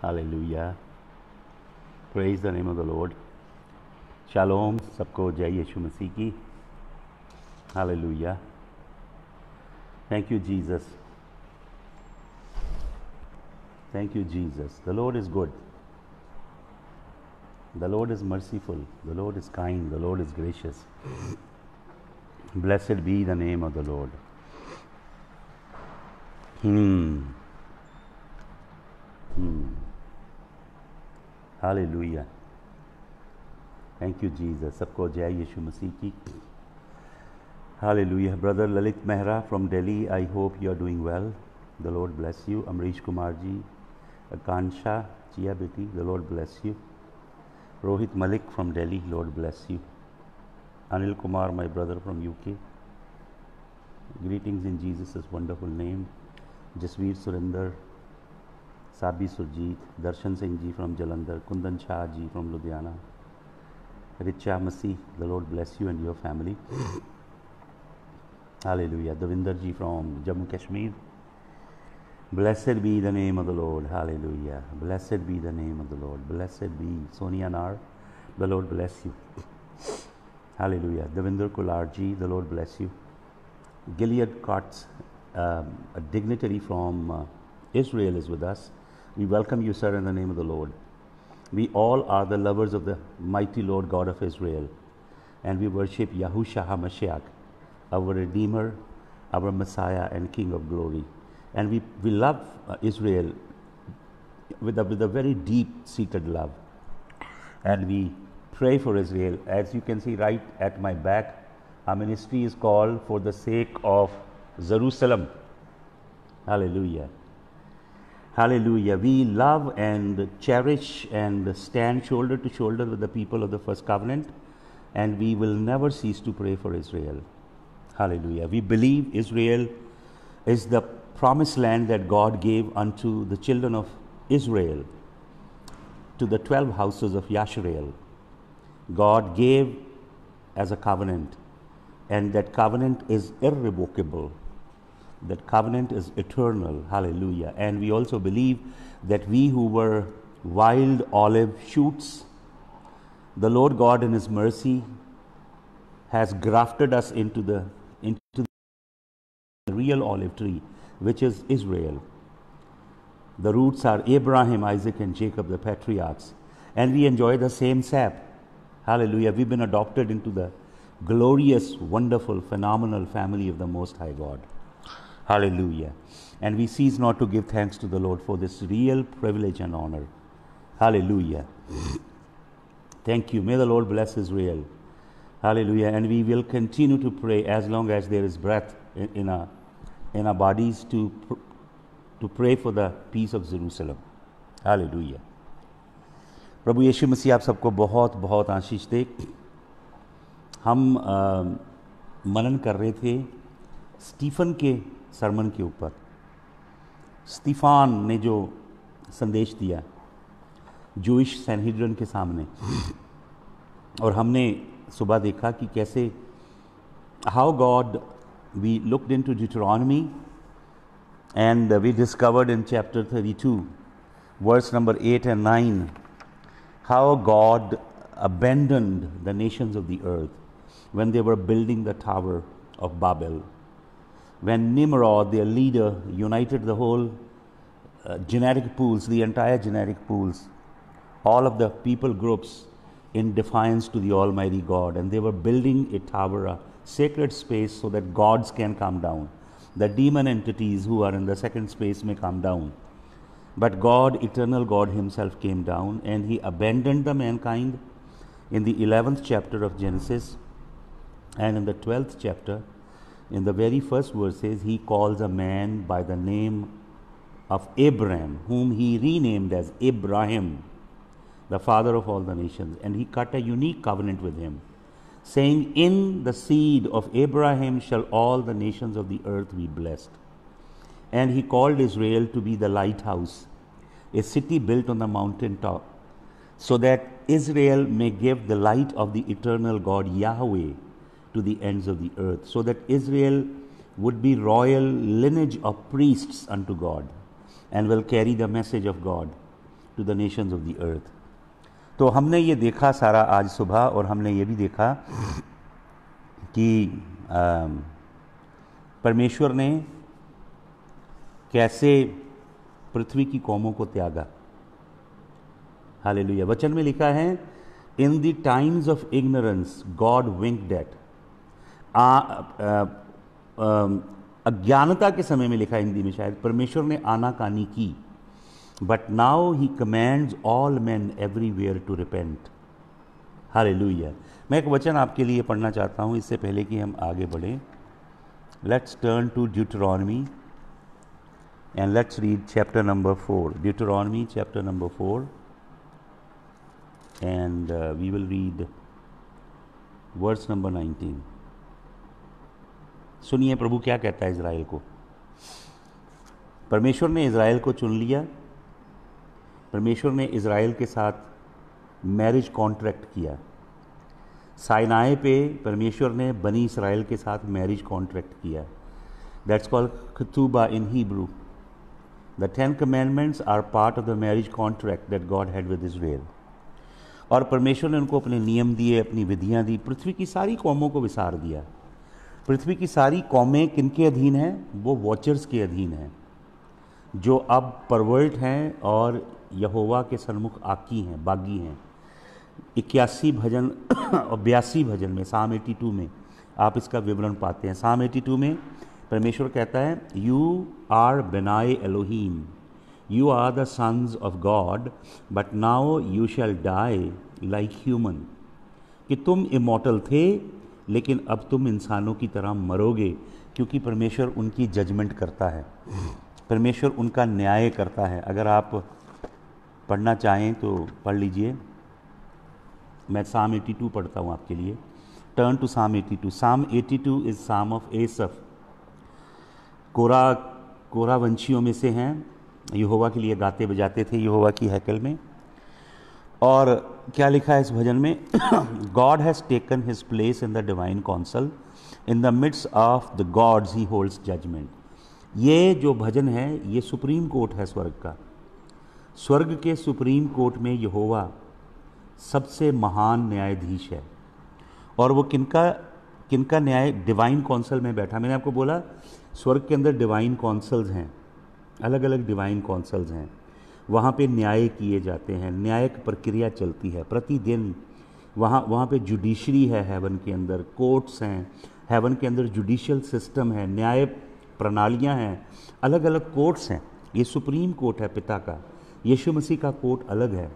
Hallelujah. Praise the name of the Lord. Shalom. सबको जय यीशु मसीह की. Hallelujah. Thank you, Jesus. Thank you, Jesus. The Lord is good. The Lord is merciful. The Lord is kind. The Lord is gracious. Blessed be the name of the Lord. Hallelujah. Thank you, Jesus. सबको जय यीशु मसीह की. Hallelujah. Brother Lalit Mehra from Delhi, I hope you are doing well. The Lord bless you. Amrish Kumar ji, Akansha, Chia Beti, the Lord bless you. Rohit Malik from Delhi, Lord bless you. Anil Kumar, my brother from UK. Greetings in Jesus' wonderful name. Jasveer Surinder, Sabi Surjeet, Darshan Singh ji from Jalandhar, Kundan Shah ji from Ludhiana. Richa Masih, the Lord bless you and your family. Hallelujah. Davinder ji from Jammu Kashmir. Blessed be the name of the Lord. Hallelujah. Blessed be the name of the Lord. Blessed be Sonia Nar. The Lord bless you. Hallelujah. Davinder Kular ji, the Lord bless you. Gilead Kotz, a dignitary from Israel is with us. We welcome you, sir, in the name of the Lord. We all are the lovers of the mighty Lord God of Israel, and we worship Yahushua HaMashiach, our Redeemer, our Messiah and King of glory. And we love Israel with a very deep-seated love. And we pray for Israel. As you can see right at my back, our ministry is called For the Sake of Jerusalem. Hallelujah. Hallelujah. We love and cherish and stand shoulder to shoulder with the people of the first covenant, and we will never cease to pray for Israel. Hallelujah. We believe Israel is the promised land that God gave unto the children of Israel, to the 12 houses of Yashrael. God gave as a covenant, and that covenant is irrevocable. That covenant is eternal. Hallelujah. And we also believe that we who were wild olive shoots, the Lord God in His mercy has grafted us into the real olive tree, which is Israel. The roots are Abraham, Isaac, and Jacob, the patriarchs. And we enjoy the same sap. Hallelujah. We've been adopted into the glorious, wonderful, phenomenal family of the Most High God. Hallelujah. And we cease not to give thanks to the Lord for this real privilege and honor. Hallelujah. Thank you. May the Lord bless Israel. Hallelujah. And we will continue to pray as long as there is breath in our bodies to pray for the peace of Jerusalem. Hallelujah. प्रभु यीशु मसीह आप सबको बहुत बहुत आशीष दे. हम मनन कर रहे थे Stephen के सरमन के ऊपर. स्टीफान ने जो संदेश दिया जूइश सैनहेड्रिन के सामने, और हमने सुबह देखा कि कैसे how God we looked into Deuteronomy and we discovered in chapter 32 verse number 8 and 9 how God abandoned the nations of the earth when they were building the Tower of Babel. When Nimrod, their leader, united the whole genetic pools, the entire genetic pools, all of the people groups in defiance to the Almighty God, and they were building a tower, a sacred space, so that gods can come down. The demon entities who are in the second space may come down. But God, eternal God Himself, came down and He abandoned the mankind in the 11th chapter of Genesis. And in the 12th chapter, in the very first verses, He calls a man by the name of Abraham, whom He renamed as Abraham, the father of all the nations. And He cut a unique covenant with him, saying, in the seed of Abraham shall all the nations of the earth be blessed. And He called Israel to be the lighthouse, a city built on the mountain top, so that Israel may give the light of the eternal God Yahweh to the ends of the earth, so that Israel would be royal lineage of priests unto God, and will carry the message of God to the nations of the earth. तो हमने ये देखा सारा आज सुबह, और हमने ये भी देखा कि परमेश्वर ने कैसे पृथ्वी की कौमों को त्यागा। हालेलुया। वचन में लिखा है, in the times of ignorance God winked at. अज्ञानता के समय में लिखा है हिंदी में शायद, परमेश्वर ने आनाकानी की, but now he commands all man everywhere to repent. Hallelujah. मैं एक वचन आपके लिए पढ़ना चाहता हूं इससे पहले कि हम आगे बढ़ें। Let's turn to deuteronomy and let's read chapter number 4, Deuteronomy chapter number 4, and we will read verse number 19. सुनिए प्रभु क्या कहता है इज़राइल को। परमेश्वर ने इज़राइल को चुन लिया। परमेश्वर ने इज़राइल के साथ मैरिज कॉन्ट्रैक्ट किया। साइनाई पे परमेश्वर ने बनी इस्राइल के साथ मैरिज कॉन्ट्रैक्ट किया। दैट्स कॉल्ड खतूबा in Hebrew. The 10 commandments are part of the marriage contract that God had with Israel. और परमेश्वर ने उनको अपने नियम दिए, अपनी विधियां दी। पृथ्वी की सारी कौमों को विसार दिया। पृथ्वी की सारी कौमें किनके अधीन हैं? वो वॉचर्स के अधीन हैं, जो अब परवर्ट हैं और यहोवा के सन्मुख आकी हैं, बागी हैं। 81 भजन और 82 भजन में, साम 82 में आप इसका विवरण पाते हैं। साम 82 में परमेश्वर कहता है, यू आर बेनाई Elohim, you are the sons of God, but now you shall die like human. कि तुम इमॉर्टल थे, लेकिन अब तुम इंसानों की तरह मरोगे, क्योंकि परमेश्वर उनकी जजमेंट करता है, परमेश्वर उनका न्याय करता है। अगर आप पढ़ना चाहें तो पढ़ लीजिए। मैं साम 82 पढ़ता हूँ आपके लिए। टर्न टू साम 82। साम 82 इज साम ऑफ एसफ। कोरा वंशियों में से हैं, यहोवा के लिए गाते बजाते थे यहोवा की हैकल में। और क्या लिखा है इस भजन में? God has taken his place in the divine council, in the midst of the gods he holds judgment. ये जो भजन है ये सुप्रीम कोर्ट है स्वर्ग का। स्वर्ग के सुप्रीम कोर्ट में यहोवा सबसे महान न्यायाधीश है। और वो किनका न्याय? डिवाइन काउंसिल में बैठा। मैंने आपको बोला स्वर्ग के अंदर डिवाइन काउंसिल्स हैं, अलग अलग डिवाइन काउंसिल्स हैं। वहाँ पे न्याय किए जाते हैं, न्यायिक प्रक्रिया चलती है प्रतिदिन। वहाँ पे जुडिशरी है, हेवन के अंदर कोर्ट्स हैं, हेवन के अंदर जुडिशियल सिस्टम है, न्याय प्रणालियाँ हैं, अलग अलग कोर्ट्स हैं। ये सुप्रीम कोर्ट है पिता का, यीशु मसीह का कोर्ट अलग है,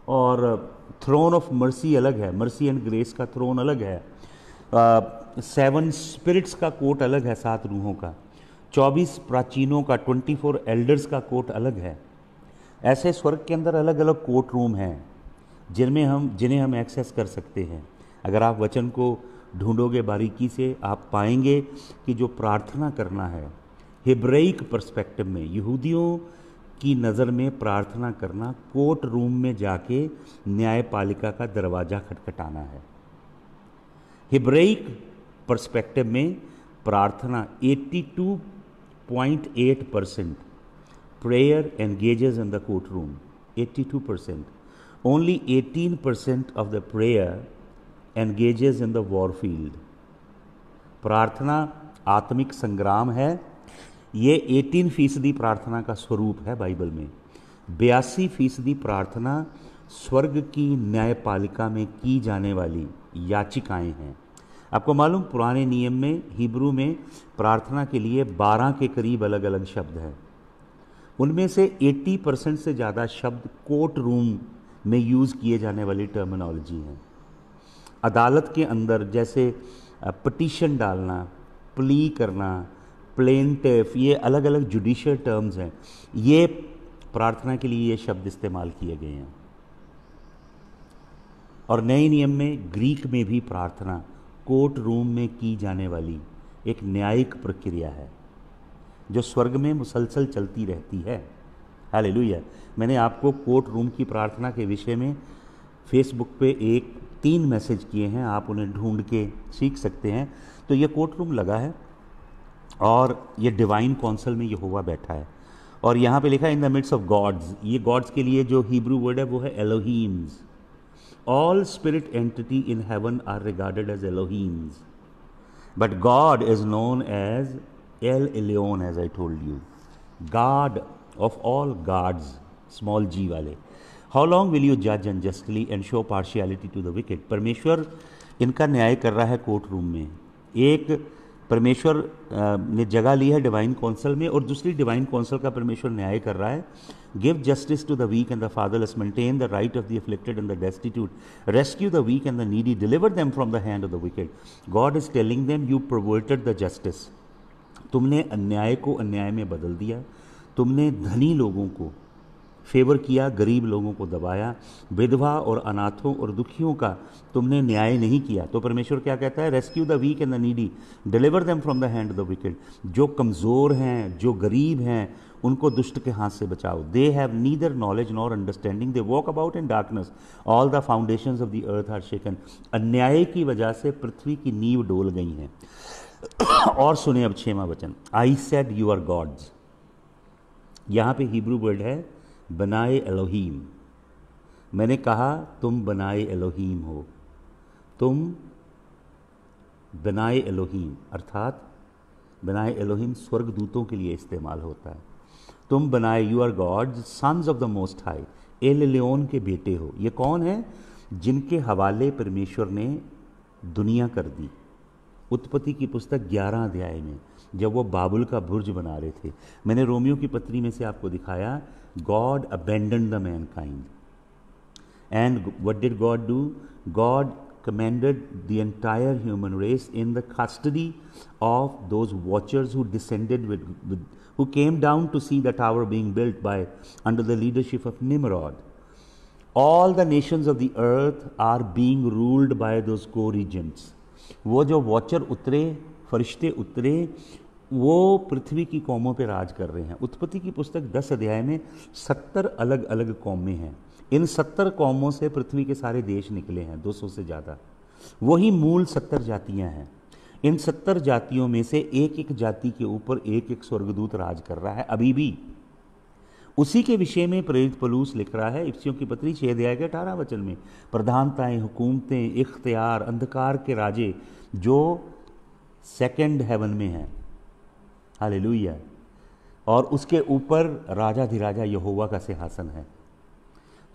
और थ्रोन ऑफ मर्सी अलग है, मर्सी एंड ग्रेस का थ्रोन अलग है। 7 स्पिरिट्स का कोर्ट अलग है, 7 रूहों का। 24 प्राचीनों का, 24 एल्डर्स का कोर्ट अलग है। ऐसे स्वर्ग के अंदर अलग अलग कोर्ट रूम हैं जिन्हें हम एक्सेस कर सकते हैं। अगर आप वचन को ढूंढोगे बारीकी से, आप पाएंगे कि जो प्रार्थना करना है हिब्राइक पर्सपेक्टिव में, यहूदियों की नज़र में प्रार्थना करना कोर्ट रूम में जाके न्यायपालिका का दरवाज़ा खटखटाना है। हिब्राइक पर्सपेक्टिव में प्रार्थना 82.8% prayer engages in the courtroom, 82%. Only 18% of the prayer engages in the war field. प्रार्थना आत्मिक संग्राम है। ये 18% प्रार्थना का स्वरूप है बाइबल में। 82% प्रार्थना स्वर्ग की न्यायपालिका में की जाने वाली याचिकाएं हैं। आपको मालूम, पुराने नियम में हिब्रू में प्रार्थना के लिए 12 के करीब अलग अलग शब्द हैं। उनमें से 80% से ज़्यादा शब्द कोर्ट रूम में यूज़ किए जाने वाली टर्मिनोलॉजी हैं। अदालत के अंदर जैसे पिटीशन डालना, प्ली करना, प्लेंटिफ, ये अलग अलग जुडिशियल टर्म्स हैं। ये प्रार्थना के लिए ये शब्द इस्तेमाल किए गए हैं। और नए नियम में ग्रीक में भी प्रार्थना कोर्ट रूम में की जाने वाली एक न्यायिक प्रक्रिया है जो स्वर्ग में मुसलसल चलती रहती है। हालेलुया। मैंने आपको कोर्ट रूम की प्रार्थना के विषय में फेसबुक पे 3 मैसेज किए हैं, आप उन्हें ढूंढ के सीख सकते हैं। तो ये कोर्ट रूम लगा है और ये डिवाइन काउंसिल में यहोवा बैठा है। और यहाँ पे लिखा है in the midst of gods. ये गॉड्स के लिए जो हिब्रू वर्ड है वो है Elohims. All spirit entity in heaven are regarded as Elohims, but God is known as El Elyon, as I told you, God of all gods, small g वाले। How long will you जज unjustly and show partiality to the wicked. परमेश्वर इनका न्याय कर रहा है court room में। एक परमेश्वर ने जगह ली है डिवाइन काउंसिल में, और दूसरी डिवाइन काउंसिल का परमेश्वर न्याय कर रहा है। Give justice to the weak and the fatherless, maintain the right of the afflicted and the destitute, rescue the weak and the needy, deliver them from the hand of the wicked. God is telling them you perverted the justice. तुमने अन्याय को अन्याय में बदल दिया, तुमने धनी लोगों को फेवर किया, गरीब लोगों को दबाया, विधवा और अनाथों और दुखियों का तुमने न्याय नहीं किया। तो परमेश्वर क्या कहता है, rescue the weak and the needy, deliver them from the hand of the wicked. जो कमज़ोर हैं, जो गरीब हैं, उनको दुष्ट के हाथ से बचाओ। They have neither knowledge nor understanding, they walk about in darkness, all the foundations of the earth are shaken. अन्याय की वजह से पृथ्वी की नींव डोल गई हैं। और सुने अब 6वां वचन, I said you are gods. यहाँ पे हिब्रू वर्ड है बनाए एलोहीम। मैंने कहा तुम बनाए एलोहीम हो, तुम बनाए एलोहीम, अर्थात बनाए एलोहीम स्वर्गदूतों के लिए इस्तेमाल होता है। तुम बनाए, you are gods sons of the most high, El Elyon के बेटे हो। ये कौन है? जिनके हवाले परमेश्वर ने दुनिया कर दी। उत्पत्ति की पुस्तक 11 अध्याय में जब वो बाबुल का बुर्ज बना रहे थे, मैंने रोमियो की पत्री में से आपको दिखाया, God abandoned the mankind. And what did God do? God commanded the entire human race in the custody of those watchers who descended who came down to see the tower being built by under the leadership of Nimrod. All the nations of the earth are being ruled by those co-regents. वो जो watcher उतरे, फरिश्ते उतरे, वो पृथ्वी की कौमों पे राज कर रहे हैं। उत्पत्ति की पुस्तक 10 अध्याय में 70 अलग अलग कौमें हैं। इन 70 कौमों से पृथ्वी के सारे देश निकले हैं, 200 से ज़्यादा। वही मूल 70 जातियां हैं। इन 70 जातियों में से एक एक जाति के ऊपर एक एक स्वर्गदूत राज कर रहा है अभी भी। उसी के विषय में प्रेरित पौलुस लिख रहा है इफिसियों की पत्री 6 अध्याय के 18 वचन में, प्रधानताएं, हुकूमतें, इख्तियार, अंधकार के राजे जो सेकंड हेवन में हैं, हालेलुया, और उसके ऊपर राजाधिराजा यहोवा का सिंहासन है।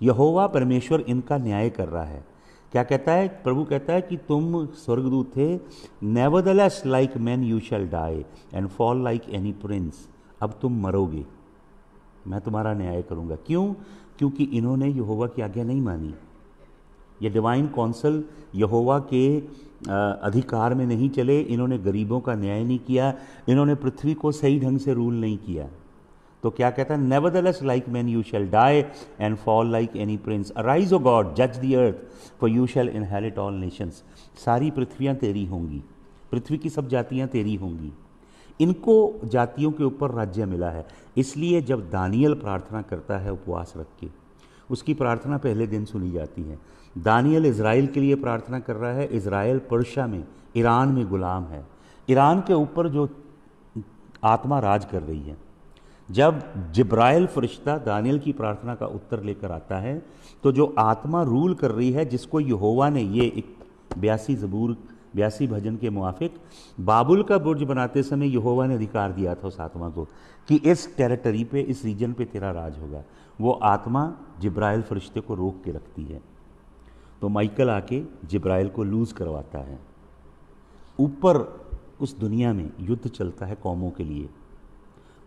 यहोवा परमेश्वर इनका न्याय कर रहा है। क्या कहता है? प्रभु कहता है कि तुम स्वर्गदूत थे, nevertheless like man you shall die and fall like any prince. अब तुम मरोगे, मैं तुम्हारा न्याय करूंगा। क्यों? क्योंकि इन्होंने यहोवा की आज्ञा नहीं मानी। ये डिवाइन काउंसिल यहोवा के अधिकार में नहीं चले, इन्होंने गरीबों का न्याय नहीं किया, इन्होंने पृथ्वी को सही ढंग से रूल नहीं किया। तो क्या कहता है? Nevertheless like man you shall die and fall like any prince, arise O God, जज the earth, for you shall inherit all nations. सारी पृथ्वियाँ तेरी होंगी, पृथ्वी की सब जातियाँ तेरी होंगी। इनको जातियों के ऊपर राज्य मिला है। इसलिए जब दानियल प्रार्थना करता है उपवास रख के, उसकी प्रार्थना पहले दिन सुनी जाती है। दानियल इज़राइल के लिए प्रार्थना कर रहा है। इज़राइल पर्शिया में, ईरान में गुलाम है। ईरान के ऊपर जो आत्मा राज कर रही है। जब जिब्राइल फरिश्ता दानियल की प्रार्थना का उत्तर लेकर आता है, तो जो आत्मा रूल कर रही है, जिसको यहोवा ने, ये एक 82 ज़बूर 82 भजन के मुआफिक बाबुल का बुर्ज बनाते समय यहोवा ने अधिकार दिया था उस आत्मा को कि इस टेरिटरी पे, इस रीजन पे तेरा राज होगा। वो आत्मा जिब्राइल फरिश्ते को रोक के रखती है। तो माइकल आके जिब्राइल को लूज करवाता है। ऊपर उस दुनिया में युद्ध चलता है कौमों के लिए,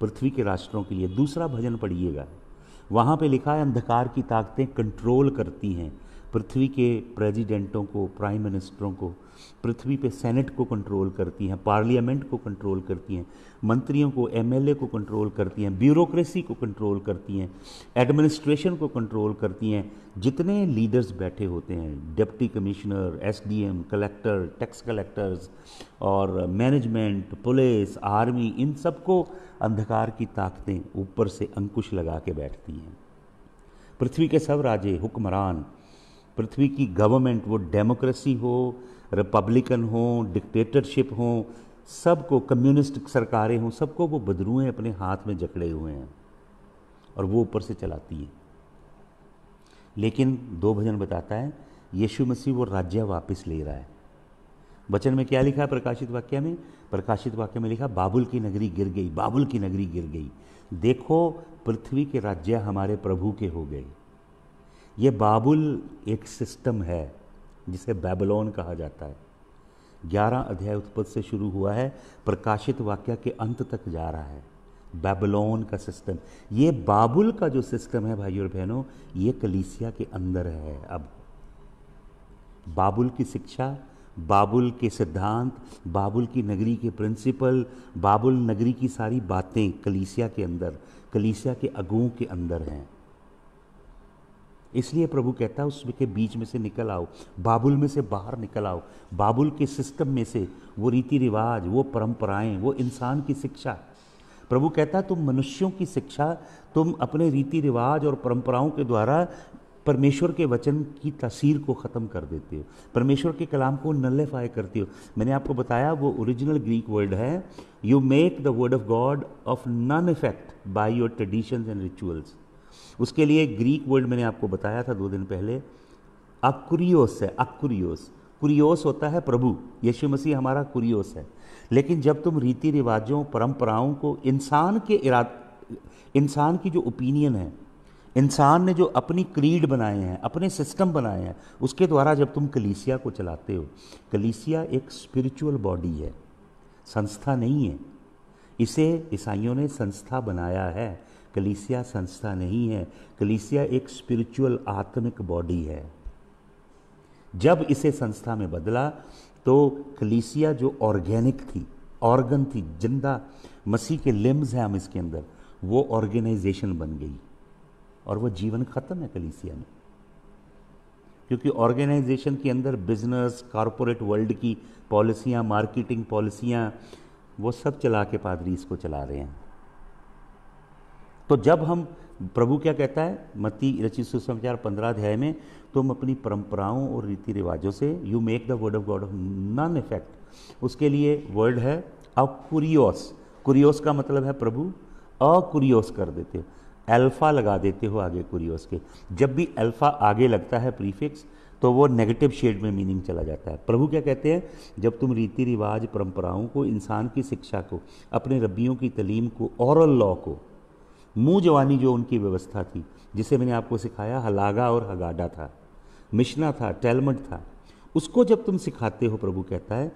पृथ्वी के राष्ट्रों के लिए। दूसरा भजन पढ़िएगा, वहाँ पे लिखा है अंधकार की ताकतें कंट्रोल करती हैं पृथ्वी के प्रेसिडेंटों को, प्राइम मिनिस्टरों को, पृथ्वी पे सेनेट को कंट्रोल करती हैं, पार्लियामेंट को कंट्रोल करती हैं, मंत्रियों को, एमएलए को कंट्रोल करती हैं, ब्यूरोक्रेसी को कंट्रोल करती हैं, एडमिनिस्ट्रेशन को कंट्रोल करती हैं। जितने लीडर्स बैठे होते हैं, deputy commissioner, SDM, collector, tax collectors और मैनेजमेंट, पुलिस, आर्मी, इन सबको अंधकार की ताकतें ऊपर से अंकुश लगा के बैठती हैं। पृथ्वी के सब राजे, हुक्मरान, पृथ्वी की गवर्नमेंट, वो डेमोक्रेसी हो, रिपब्लिकन हो, डिक्टेटरशिप हो, सबको, कम्युनिस्ट सरकारें हों, सबको वो बदरुएं अपने हाथ में जकड़े हुए हैं। और वो ऊपर से चलाती हैं। लेकिन 2 भजन बताता है यीशु मसीह वो राज्य वापस ले रहा है। वचन में क्या लिखा है प्रकाशित वाक्य में? प्रकाशित वाक्य में लिखा बाबुल की नगरी गिर गई, बाबुल की नगरी गिर गई। देखो पृथ्वी के राज्य हमारे प्रभु के हो गए। ये बाबुल एक सिस्टम है जिसे बेबीलोन कहा जाता है। 11 अध्याय उत्पत्ति से शुरू हुआ है, प्रकाशित वाक्य के अंत तक जा रहा है। बेबीलोन का सिस्टम, ये बाबुल का जो सिस्टम है भाइयों और बहनों, ये कलीसिया के अंदर है। अब बाबुल की शिक्षा, बाबुल के सिद्धांत, बाबुल की नगरी के प्रिंसिपल, बाबुल नगरी की सारी बातें कलीसिया के अंदर, कलीसिया के अगुओं के अंदर हैं। इसलिए प्रभु कहता है उसके बीच में से निकल आओ, बाबुल में से बाहर निकल आओ। बाबुल के सिस्टम में से वो रीति रिवाज, वो परंपराएं, वो इंसान की शिक्षा। प्रभु कहता है तुम मनुष्यों की शिक्षा, तुम अपने रीति रिवाज और परंपराओं के द्वारा परमेश्वर के वचन की तासीर को ख़त्म कर देते हो, परमेश्वर के कलाम को नल्लीफाई करते हो। मैंने आपको बताया वो ओरिजिनल ग्रीक वर्ड है, you make the word of God of none effect by your traditions and rituals. उसके लिए ग्रीक वर्ड मैंने आपको बताया था 2 दिन पहले, अकुरियोस है। अकुरियोस, कुरियोस होता है प्रभु, यीशु मसीह हमारा कुरियोस है। लेकिन जब तुम रीति रिवाजों, परंपराओं को, इंसान की जो ओपिनियन है, इंसान ने जो अपनी क्रीड बनाए हैं, अपने सिस्टम बनाए हैं, उसके द्वारा जब तुम कलीसिया को चलाते हो, कलीसिया एक स्पिरिचुअल बॉडी है, संस्था नहीं है। इसे ईसाइयों ने संस्था बनाया है, कलीसिया संस्था नहीं है। कलीसिया एक स्पिरिचुअल आत्मिक बॉडी है। जब इसे संस्था में बदला तो कलीसिया जो ऑर्गेनिक थी, ऑर्गन थी, जिंदा मसीह के लिम्स हैं हम इसके अंदर, वो ऑर्गेनाइजेशन बन गई और वो जीवन खत्म है कलीसिया में। क्योंकि ऑर्गेनाइजेशन के अंदर बिजनेस, कॉरपोरेट वर्ल्ड की पॉलिसियाँ, मार्केटिंग पॉलिसियाँ, वो सब चला के पादरी इसको चला रहे हैं। तो जब हम, प्रभु क्या कहता है मत्ती रचित सुसमाचार 15 अध्याय में, तुम अपनी परंपराओं और रीति रिवाजों से, you make the word of God of none effect. उसके लिए वर्ड है अकुरियोस। कुरियोस का मतलब है प्रभु, अकुरियोस कर देते हो, अल्फा लगा देते हो आगे कुरियोस के। जब भी अल्फा आगे लगता है प्रीफिक्स, तो वो नेगेटिव शेड में मीनिंग चला जाता है। प्रभु क्या कहते हैं, जब तुम रीति रिवाज, परंपराओं को, इंसान की शिक्षा को, अपने रब्बियों की तलीम को, ओरल लॉ को, मुँह जवानी जो उनकी व्यवस्था थी, जिसे मैंने आपको सिखाया, हलागा और हगाडा था, मिशना था, टैलमड था, उसको जब तुम सिखाते हो, प्रभु कहता है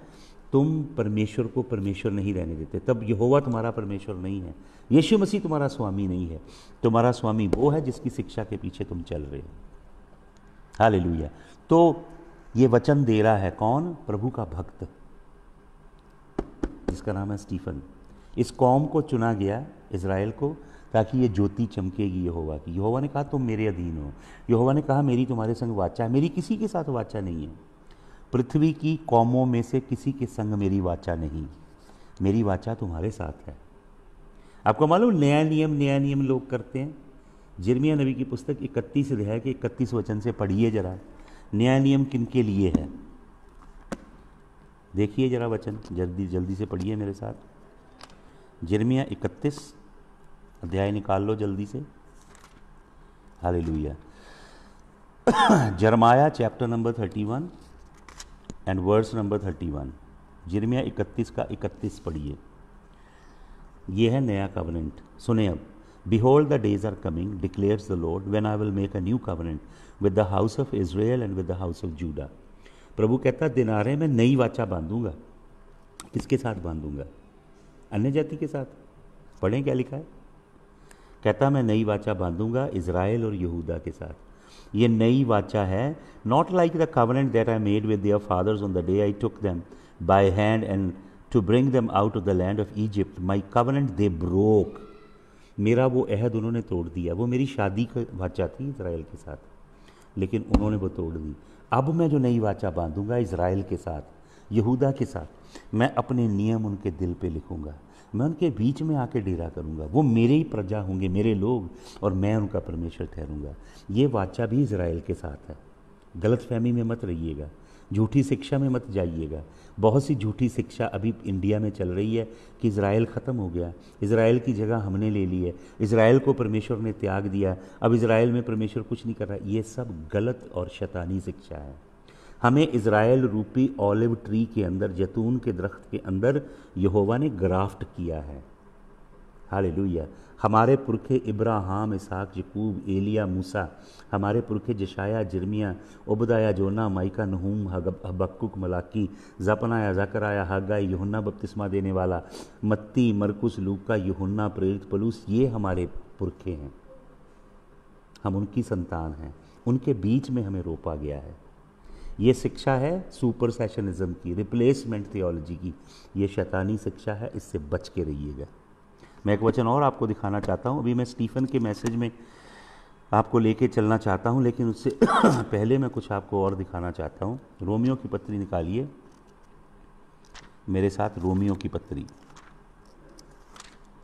तुम परमेश्वर को परमेश्वर नहीं रहने देते। तब यहोवा तुम्हारा परमेश्वर नहीं है, यीशु मसीह तुम्हारा स्वामी नहीं है। तुम्हारा स्वामी वो है जिसकी शिक्षा के पीछे तुम चल रहे हो। हालेलुया। तो ये वचन दे रहा है कौन? प्रभु का भक्त, जिसका नाम है स्टीफन। इस कौम को चुना गया, इज़राइल को, ताकि ये ज्योति चमकेगी यहोवा की। यहोवा ने कहा तुम मेरे अधीन हो। यहोवा ने कहा मेरी तुम्हारे संग वाचा है। मेरी किसी के साथ वाचा नहीं है, पृथ्वी की कौमों में से किसी के संग मेरी वाचा नहीं, मेरी वाचा तुम्हारे साथ है। आपको मालूम नया नियम लोग करते हैं। यिर्मयाह नबी की पुस्तक 31 अध्याय के 31 वचन से पढ़िए जरा, नया नियम किनके लिए है। देखिए जरा वचन, जल्दी से पढ़िए मेरे साथ। यिर्मयाह 31 अध्याय निकाल लो जल्दी से। Hallelujah. Jeremiah chapter number 31 and verse number 31। यिर्मयाह 31 का 31 पढ़िए। ये है नया कवनेंट। सुने अब, Behold the days are coming, declares the Lord, when I will make a new covenant with the house of Israel and with the house of Judah. प्रभु कहता दिन आ रहे मैं नई वाचा बांधूंगा। किसके साथ बांधूंगा? अन्य जाति के साथ। पढ़ें क्या लिखा है। कहता मैं नई वाचा बांधूंगा इज़राइल और यहूदा के साथ। ये नई वाचा है, not like the covenant that I made with their fathers on the day I took them by hand and to bring them out of the land of Egypt, my covenant they broke. मेरा वो अहद उन्होंने तोड़ दिया। वो मेरी शादी की वाचा थी इज़राइल के साथ, लेकिन उन्होंने वो तोड़ दी। अब मैं जो नई वाचा बांधूंगा इज़राइल के साथ, यहूदा के साथ, मैं अपने नियम उनके दिल पे लिखूंगा। मैं उनके बीच में आके डेरा करूंगा। वो मेरे ही प्रजा होंगे, मेरे लोग, और मैं उनका परमेश्वर ठहरूंगा। ये वाचा भी इज़राइल के साथ है। गलतफहमी में मत रहिएगा। झूठी शिक्षा में मत जाइएगा। बहुत सी झूठी शिक्षा अभी इंडिया में चल रही है कि इज़राइल ख़त्म हो गया, इज़राइल की जगह हमने ले ली है, इज़राइल को परमेश्वर ने त्याग दिया, अब इज़राइल में परमेश्वर कुछ नहीं कर रहा। ये सब गलत और शैतानी शिक्षा है। हमें इज़राइल रूपी ऑलिव ट्री के अंदर, जैतून के दरख्त के अंदर यहोवा ने ग्राफ्ट किया है। हालेलुया। हमारे पुरखे इब्राहिम, इसहाक, यकूब, एलिया, मूसा, हमारे पुरखे जशाया, जिर्मिया, ओबदाया, जोना, माइका, नहूम, हबक्कुक, मलाकी, जपनाया, जकराया, हग्गाई, यूहन्ना बपतिस्मा देने वाला, मत्ती, मरकुस, लूका, यूहन्ना, प्रेरित, पलूस, ये हमारे पुरखे हैं। हम उनकी संतान हैं, उनके बीच में हमें रोपा गया है। ये शिक्षा है सुपर सेशनिज्म की, रिप्लेसमेंट थियोलॉजी की। ये शैतानी शिक्षा है, इससे बच के रहिएगा। मैं एक वचन और आपको दिखाना चाहता हूँ। अभी मैं स्टीफन के मैसेज में आपको लेके चलना चाहता हूँ, लेकिन उससे पहले मैं कुछ आपको और दिखाना चाहता हूँ। रोमियो की पत्री निकालिए मेरे साथ, रोमियो की पत्री,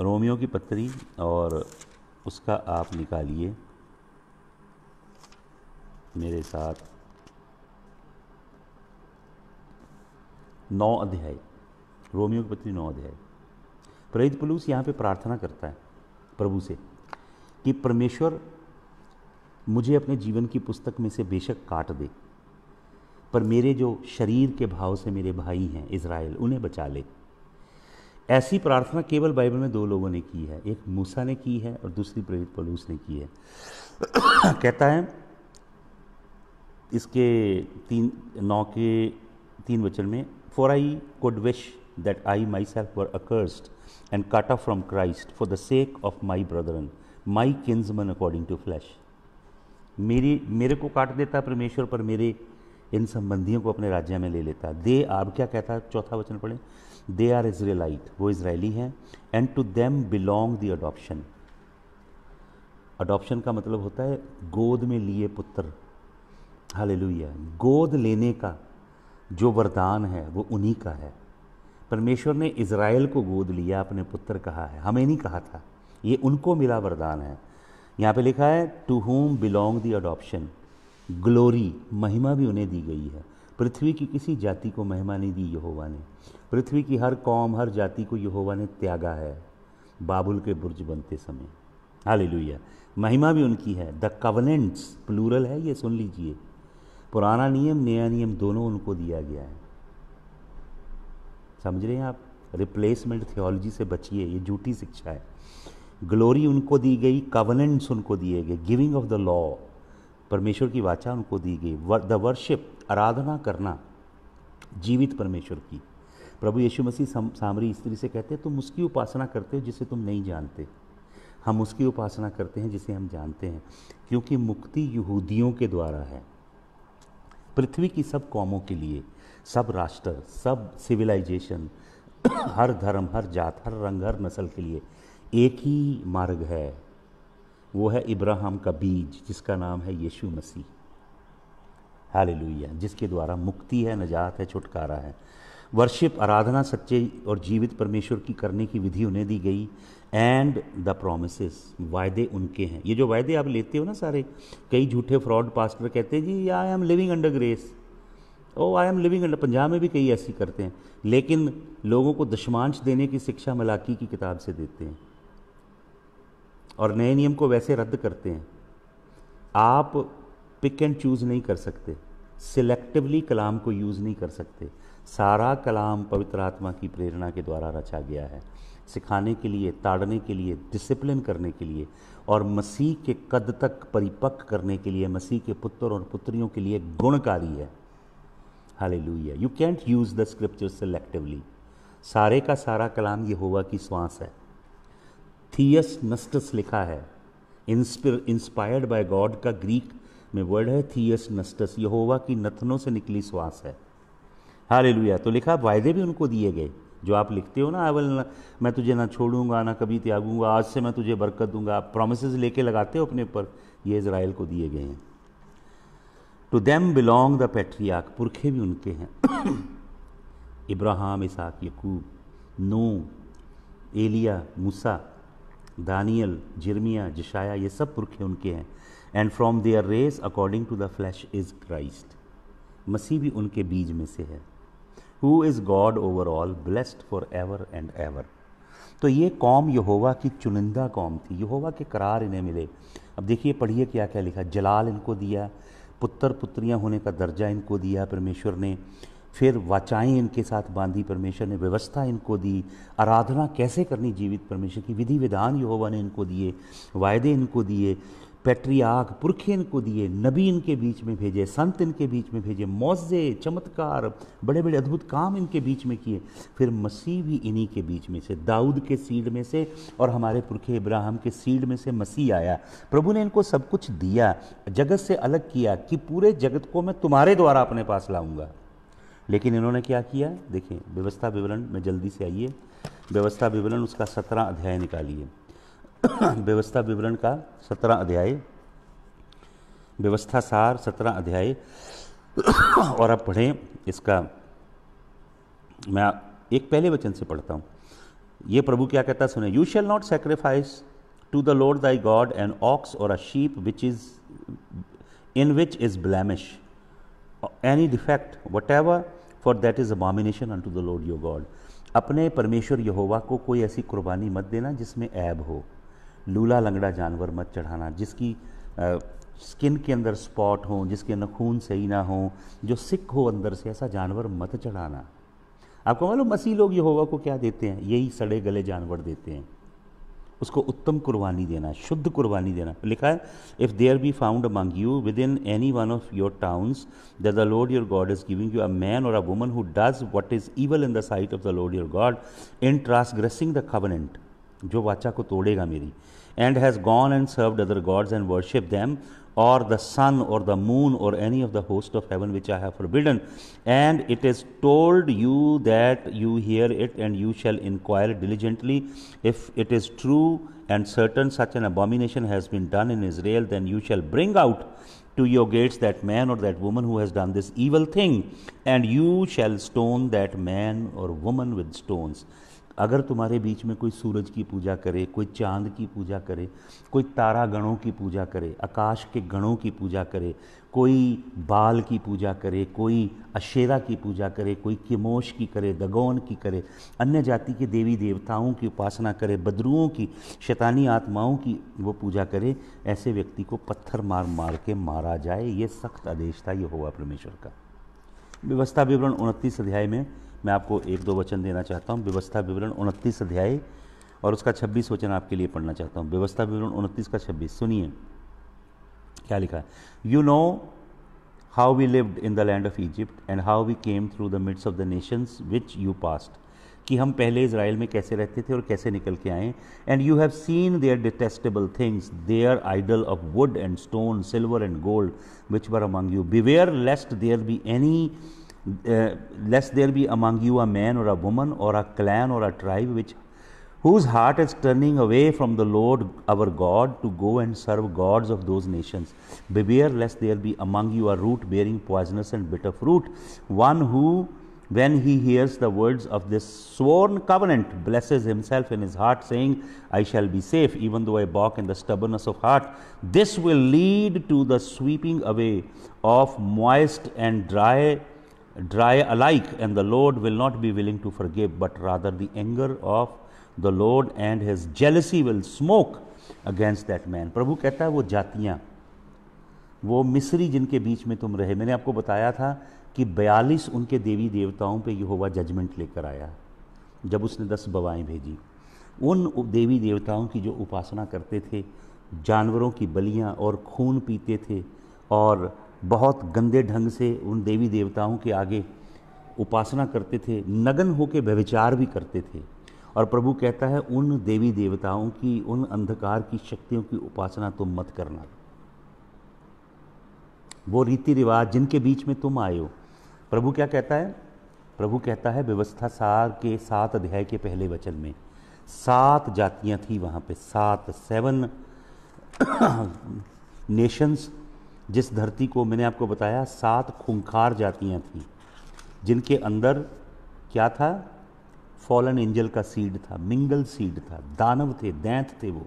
रोमियो की पत्री, और उसका आप निकालिए मेरे साथ 9 अध्याय, रोमियो की पत्री 9 अध्याय। प्रेरित पौलुस यहाँ पे प्रार्थना करता है प्रभु से कि परमेश्वर मुझे अपने जीवन की पुस्तक में से बेशक काट दे, पर मेरे जो शरीर के भाव से मेरे भाई हैं इज़राइल, उन्हें बचा ले। ऐसी प्रार्थना केवल बाइबल में 2 लोगों ने की है, एक मूसा ने की है और दूसरी प्रेरित पौलुस ने की है। कहता है इसके 9 के 3 वचन में, for I could wish that I myself were accursed and cut off from Christ for the sake of my brethren, my kinsmen according to flesh। मेरे को काट देता परमेश्वर, पर मेरे इन संबंधियों को अपने राज्य में ले लेता। दे, आप क्या कहता है, 4था वचन पढ़ें, दे आर इजराइलाइट, वो इजरायली हैं, and to them belong the adoption. Adoption का मतलब होता है गोद में लिए पुत्र। हालेलुया। गोद लेने का जो वरदान है वो उन्हीं का है। परमेश्वर ने इज़राइल को गोद लिया, अपने पुत्र कहा है, हमें नहीं कहा था, ये उनको मिला वरदान है। यहाँ पे लिखा है to whom belong the adoption, glory, महिमा भी उन्हें दी गई है। पृथ्वी की किसी जाति को महिमा नहीं दी यहोवा ने, पृथ्वी की हर कौम, हर जाति को यहोवा ने त्यागा है बाबुल के बुर्ज बनते समय। हालेलुया। महिमा भी उनकी है। द कवनेंट्स, प्लूरल है ये, सुन लीजिए, पुराना नियम नया नियम दोनों उनको दिया गया है। समझ रहे हैं आप? रिप्लेसमेंट थियोलॉजी से बचिए, ये झूठी शिक्षा है। ग्लोरी उनको दी गई, कवनेंट्स उनको दिए गए, गिविंग ऑफ द लॉ, परमेश्वर की वाचा उनको दी गई, द वर्शिप, आराधना करना जीवित परमेश्वर की। प्रभु यीशु मसीह सामरी स्त्री से कहते हैं तुम उसकी उपासना करते हो जिसे तुम नहीं जानते, हम उसकी उपासना करते हैं जिसे हम जानते हैं, क्योंकि मुक्ति यहूदियों के द्वारा है। पृथ्वी की सब कौमों के लिए, सब राष्ट्र, सब सिविलाइजेशन, हर धर्म, हर जात, हर रंग, हर नस्ल के लिए एक ही मार्ग है, वो है इब्राहिम का बीज जिसका नाम है यीशु मसीह। हालेलुया। जिसके द्वारा मुक्ति है, नजात है, छुटकारा है। वर्शिप, आराधना सच्चे और जीवित परमेश्वर की करने की विधि उन्हें दी गई। एंड द प्रोमिसेस, वायदे उनके हैं। ये जो वायदे आप लेते हो ना सारे, कई झूठे फ्रॉड पास्टर कहते हैं जी I am living under grace, O I am living under, Punjab में भी कई ऐसी करते हैं, लेकिन लोगों को दशमांश देने की शिक्षा मलाकी की किताब से देते हैं और नए नियम को वैसे रद्द करते हैं। आप पिक एंड चूज़ नहीं कर सकते, सिलेक्टिवली कलाम को यूज़ नहीं कर सकते। सारा कलाम पवित्र आत्मा की प्रेरणा के द्वारा रचा गया है, सिखाने के लिए, ताड़ने के लिए, डिसिप्लिन करने के लिए और मसीह के कद तक परिपक्व करने के लिए, मसीह के पुत्र और पुत्रियों के लिए गुणकारी है। Hallelujah. You can't use the scripture selectively. सारे का सारा कलाम यहोवा की श्वास है। थियस नस्टस लिखा है, इंस्पायर्ड बाय गॉड का ग्रीक में वर्ड है थियस नस्टस, यहोवा की नथनों से निकली श्वास है। हालेलुया। तो लिखा, वायदे भी उनको दिए गए जो आप लिखते हो ना, मैं तुझे ना छोड़ूंगा ना कभी त्यागूंगा, आज से मैं तुझे बरकत दूंगा, आप प्रोमिसेस लेके लगाते हो अपने ऊपर, ये इज़राइल को दिए गए हैं। To them belong the patriarch, पुरखे भी उनके हैं। इब्राहिम, इसहाक, यकूब, नूह, एलिया, मूसा, दानियल, जिर्मिया, जशाया, ये सब पुरखे उनके हैं। And from their race according to the flesh is Christ. मसीह भी उनके बीज में से है। Who is God over all, blessed for ever and ever. तो ये कौम यहोवा की चुनिंदा कौम थी, यहोवा के करार इन्हें मिले। अब देखिए, पढ़िए क्या क्या लिखा। जलाल इनको दिया, पुत्र पुत्रियां होने का दर्जा इनको दिया परमेश्वर ने, फिर वाचाएं इनके साथ बांधी परमेश्वर ने, व्यवस्था इनको दी, आराधना कैसे करनी जीवित परमेश्वर की, विधि विधान यहोवा ने इनको दिए, वायदे इनको दिए, पैट्रियार्क पुरखे इनको दिए, नबी इनके बीच में भेजे, संत इनके बीच में भेजे, मौजे चमत्कार बड़े बड़े अद्भुत काम इनके बीच में किए। फिर मसीह भी इन्हीं के बीच में से, दाऊद के सीड में से और हमारे पुरखे इब्राहिम के सीड में से मसीह आया। प्रभु ने इनको सब कुछ दिया, जगत से अलग किया कि पूरे जगत को मैं तुम्हारे द्वारा अपने पास लाऊंगा। लेकिन इन्होंने क्या किया? देखिए व्यवस्था विवरण में जल्दी से आइए, व्यवस्था विवरण उसका 17 अध्याय निकालिए। व्यवस्था विवरण का 17 अध्याय, व्यवस्था सार 17 अध्याय, और अब पढ़ें इसका। मैं एक पहले वचन से पढ़ता हूँ। ये प्रभु क्या कहता है, सुने। You shall not sacrifice to the Lord thy God an ox or a sheep which is in which is blemish any defect whatever, for that is abomination unto the Lord your God. अपने परमेश्वर यहोवा को कोई ऐसी कुर्बानी मत देना जिसमें ऐब हो। लूला लंगड़ा जानवर मत चढ़ाना, जिसकी स्किन के अंदर स्पॉट हो, जिसके नखून सही ना हो, जो सिक हो अंदर से, ऐसा जानवर मत चढ़ाना। आपको मालूम मसीह लोग यहोवा को क्या देते हैं? यही सड़े गले जानवर देते हैं। उसको उत्तम कुर्बानी देना, शुद्ध कुर्बानी देना। लिखा है, if there be found among you within any one of your towns that the Lord your God is giving you a man or a woman who does what is evil in the sight of the Lord your God in transgressing the covenant, जो वाचा को तोड़ेगा मेरी, and has gone and served other gods and worshipped them, or the sun or the moon or any of the host of heaven which I have forbidden, and it is told you that you hear it, and you shall inquire diligently if it is true and certain such an abomination has been done in Israel, then you shall bring out to your gates that man or that woman who has done this evil thing, and you shall stone that man or woman with stones. अगर तुम्हारे बीच में कोई सूरज की पूजा करे, कोई चांद की पूजा करे, कोई तारा गणों की पूजा करे, आकाश के गणों की पूजा करे, कोई बाल की पूजा करे, कोई अशेरा की पूजा करे, कोई किमोश की करे, दगोन की करे, अन्य जाति के देवी देवताओं की उपासना करे, बदरुओं की, शैतानी आत्माओं की वो पूजा करे, ऐसे व्यक्ति को पत्थर मार मार के मारा जाए। ये सख्त आदेश था यहोवा परमेश्वर का। व्यवस्था विवरण 29 अध्याय में मैं आपको एक दो वचन देना चाहता हूँ। व्यवस्था विवरण 29 अध्याय और उसका 26 वचन आपके लिए पढ़ना चाहता हूँ। व्यवस्था विवरण 29 का 26 सुनिए क्या लिखा है। You know how we lived in the land of Egypt and how we came through the midst of the nations which you passed, कि हम पहले इज़राइल में कैसे रहते थे और कैसे निकल के आए। And you have seen their detestable things, their idol of wood and stone, silver and gold which were among you. Beware lest there be any lest there be among you a man or a woman or a clan or a tribe whose heart is turning away from the Lord our God to go and serve gods of those nations. Beware lest there be among you a root bearing poisonous and bitter fruit, one who, when he hears the words of this sworn covenant, blesses himself in his heart, saying, I shall be safe, even though I balk in the stubbornness of heart. This will lead to the sweeping away of moist and dry alike, and the Lord will not be willing to forgive, but rather the anger of the Lord and his jealousy will smoke against that man. प्रभु कहता है वो जातियाँ, वो मिस्री जिनके बीच में तुम रहे, मैंने आपको बताया था कि 42 उनके देवी देवताओं पे यहोवा जजमेंट लेकर आया जब उसने 10 बवाएँ भेजी। उन देवी देवताओं की जो उपासना करते थे, जानवरों की बलियाँ और खून पीते थे और बहुत गंदे ढंग से उन देवी देवताओं के आगे उपासना करते थे, नग्न होकर व्यभिचार भी करते थे। और प्रभु कहता है उन देवी देवताओं की, उन अंधकार की शक्तियों की उपासना तुम मत करना। वो रीति रिवाज जिनके बीच में तुम आए हो, प्रभु क्या कहता है? प्रभु कहता है व्यवस्था सार के 7 अध्याय के पहले वचन में 7 जातियां थी वहाँ पे, 7 नेशंस। जिस धरती को मैंने आपको बताया 7 खूंखार जातियां थी जिनके अंदर क्या था? फॉलन एंजल का सीड था, मिंगल सीड था, दानव थे, दैंत थे। वो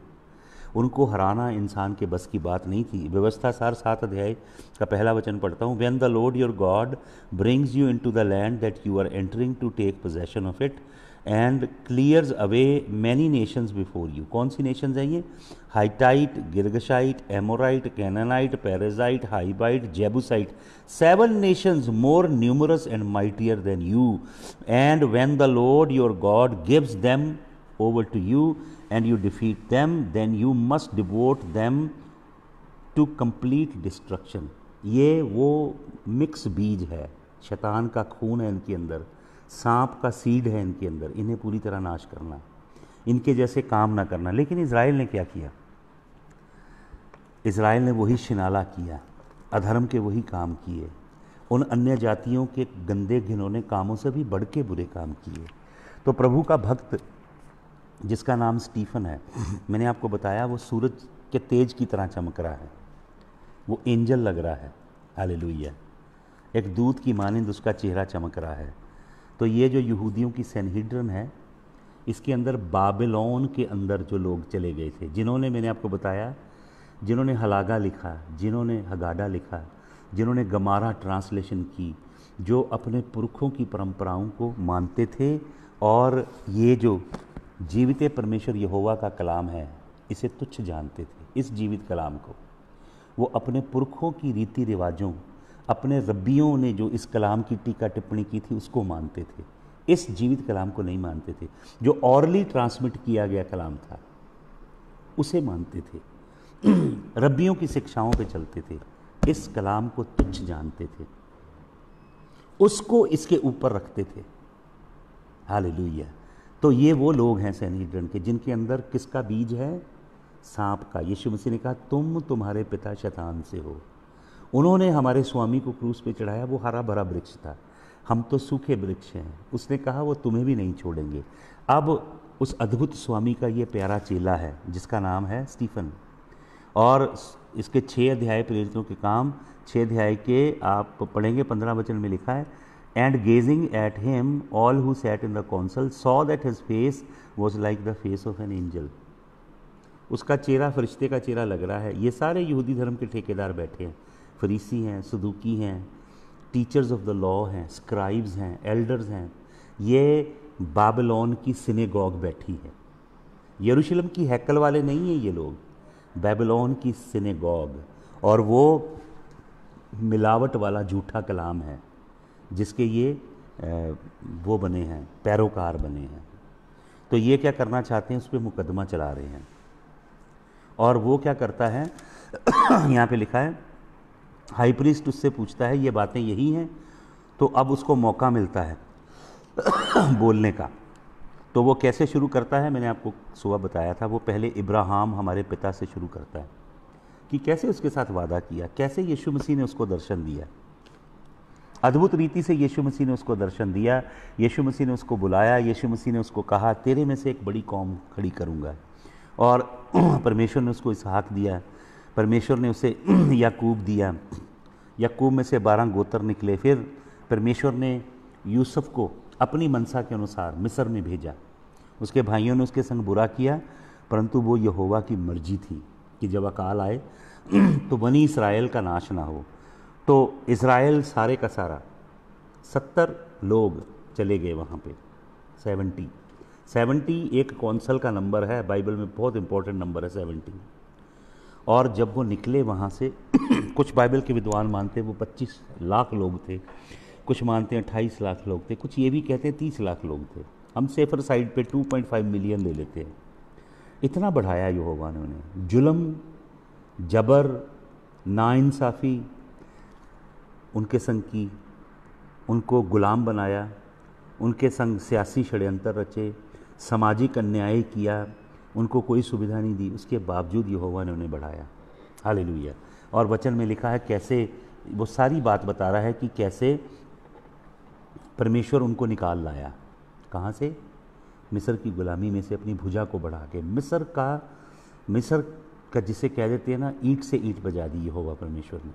उनको हराना इंसान के बस की बात नहीं थी। व्यवस्था सार 7 अध्याय का पहला वचन पढ़ता हूँ। When the Lord your God brings you into the land that you are entering to take possession of it and clears away many nations before you. कौन सी नेशंस हैं ये? Hittite, Girgashite, Amorite, Canaanite, Perizzite, Hivite, Jebusite, 7 nations more numerous and mightier than you. And when the Lord your God gives them over to you and you defeat them, then you must devote them to complete destruction. ये वो mix बीज है, शैतान का खून है इनके अंदर, सांप का सीड है इनके अंदर, इन्हें पूरी तरह नाश करना, इनके जैसे काम ना करना। लेकिन इज़राइल ने क्या किया? इज़राइल ने वही शिनाला किया, अधर्म के वही काम किए, उन अन्य जातियों के गंदे घिनौने कामों से भी बढ़ के बुरे काम किए। तो प्रभु का भक्त जिसका नाम स्टीफन है, मैंने आपको बताया वो सूरज के तेज की तरह चमक रहा है, वो एंजल लग रहा है। हालेलुया। एक दूत की मानिंद उसका चेहरा चमक रहा है। तो ये जो यहूदियों की सैनहिड्रन है, इसके अंदर बाबिलोन के अंदर जो लोग चले गए थे, जिन्होंने, मैंने आपको बताया, जिन्होंने हलागा लिखा, जिन्होंने हगाडा लिखा, जिन्होंने गमारा ट्रांसलेशन की, जो अपने पुरखों की परंपराओं को मानते थे और ये जो जीवित परमेश्वर यहोवा का कलाम है इसे तुच्छ जानते थे। इस जीवित कलाम को वो अपने पुरखों की रीति रिवाजों, अपने रब्बियों ने जो इस कलाम की टीका टिप्पणी की थी उसको मानते थे, इस जीवित कलाम को नहीं मानते थे। जो ऑरली ट्रांसमिट किया गया कलाम था उसे मानते थे, रब्बियों की शिक्षाओं पे चलते थे, इस कलाम को तुच्छ जानते थे, उसको इसके ऊपर रखते थे। हालेलुया। तो ये वो लोग हैं सैनहिड्रन के, जिनके अंदर किसका बीज है? सांप का। यीशु मसीह ने कहा तुम तुम्हारे पिता शैतान से हो। उन्होंने हमारे स्वामी को क्रूस पे चढ़ाया, वो हरा भरा वृक्ष था, हम तो सूखे वृक्ष हैं। उसने कहा वो तुम्हें भी नहीं छोड़ेंगे। अब उस अद्भुत स्वामी का ये प्यारा चेला है जिसका नाम है स्टीफन, और इसके 6 अध्याय प्रेरितों के काम, 6 अध्याय के आप पढ़ेंगे 15 वचन में लिखा है, and gazing at him all who sat in the council saw that his face was like the face of an angel. उसका चेहरा फरिश्ते का चेहरा लग रहा है। ये सारे यहूदी धर्म के ठेकेदार बैठे हैं, फरीसी हैं, सदूकी हैं, टीचर्स ऑफ द लॉ हैं, स्क्राइब्स हैं, एल्डर्स हैं। ये बाबिलोन की सिनेगॉग बैठी है। यरूशलेम की हैकल वाले नहीं हैं ये लोग, बाबिलोन की सिनेगॉग। और वो मिलावट वाला झूठा कलाम है जिसके ये वो बने हैं, पैरोकार बने हैं। तो ये क्या करना चाहते हैं? उस पर मुकदमा चला रहे हैं। और वो क्या करता है यहाँ पे लिखा है, हाई प्रीस्ट उससे पूछता है ये बातें यही हैं। तो अब उसको मौका मिलता है बोलने का। तो वो कैसे शुरू करता है? मैंने आपको सुबह बताया था, वो पहले इब्राहिम हमारे पिता से शुरू करता है कि कैसे उसके साथ वादा किया, कैसे यीशु मसीह ने उसको दर्शन दिया। अद्भुत रीति से यीशु मसीह ने उसको दर्शन दिया, यीशु मसीह ने उसको बुलाया, यीशु मसीह ने उसको कहा तेरे में से एक बड़ी कौम खड़ी करूँगा। और परमेश्वर ने उसको इसहाक दिया, परमेश्वर ने उसे याकूब दिया, याकूब में से 12 गोत्र निकले। फिर परमेश्वर ने यूसुफ को अपनी मनसा के अनुसार मिस्र में भेजा। उसके भाइयों ने उसके संग बुरा किया, परंतु वो यहोवा की मर्जी थी कि जब अकाल आए तो बनी इस्राएल का नाश ना हो। तो इज़राइल सारे का सारा 70 लोग चले गए वहाँ पे। 70 एक कौंसल का नंबर है, बाइबल में बहुत इंपॉर्टेंट नंबर है 70। और जब वो निकले वहाँ से कुछ बाइबल के विद्वान मानते हैं वो 25 लाख लोग थे, कुछ मानते हैं 28 लाख लोग थे, कुछ ये भी कहते हैं 30 लाख लोग थे। हम सेफर साइड पे 2.5 मिलियन ले लेते हैं। इतना बढ़ाया यहोवा ने उन्हें। जुल्म, जबर, नाइंसाफ़ी उनके संग की, उनको गुलाम बनाया, उनके संग सियासी षड्यंत्र रचे, सामाजिक अन्याय किया, उनको कोई सुविधा नहीं दी, उसके बावजूद यहोवा ने उन्हें बढ़ाया। हालेलुया। और वचन में लिखा है कैसे, वो सारी बात बता रहा है कि कैसे परमेश्वर उनको निकाल लाया। कहाँ से? मिस्र की गुलामी में से अपनी भुजा को बढ़ा के। मिस्र का जिसे कह देते हैं ना, ईंट से ईंट बजा दी यहोवा परमेश्वर ने।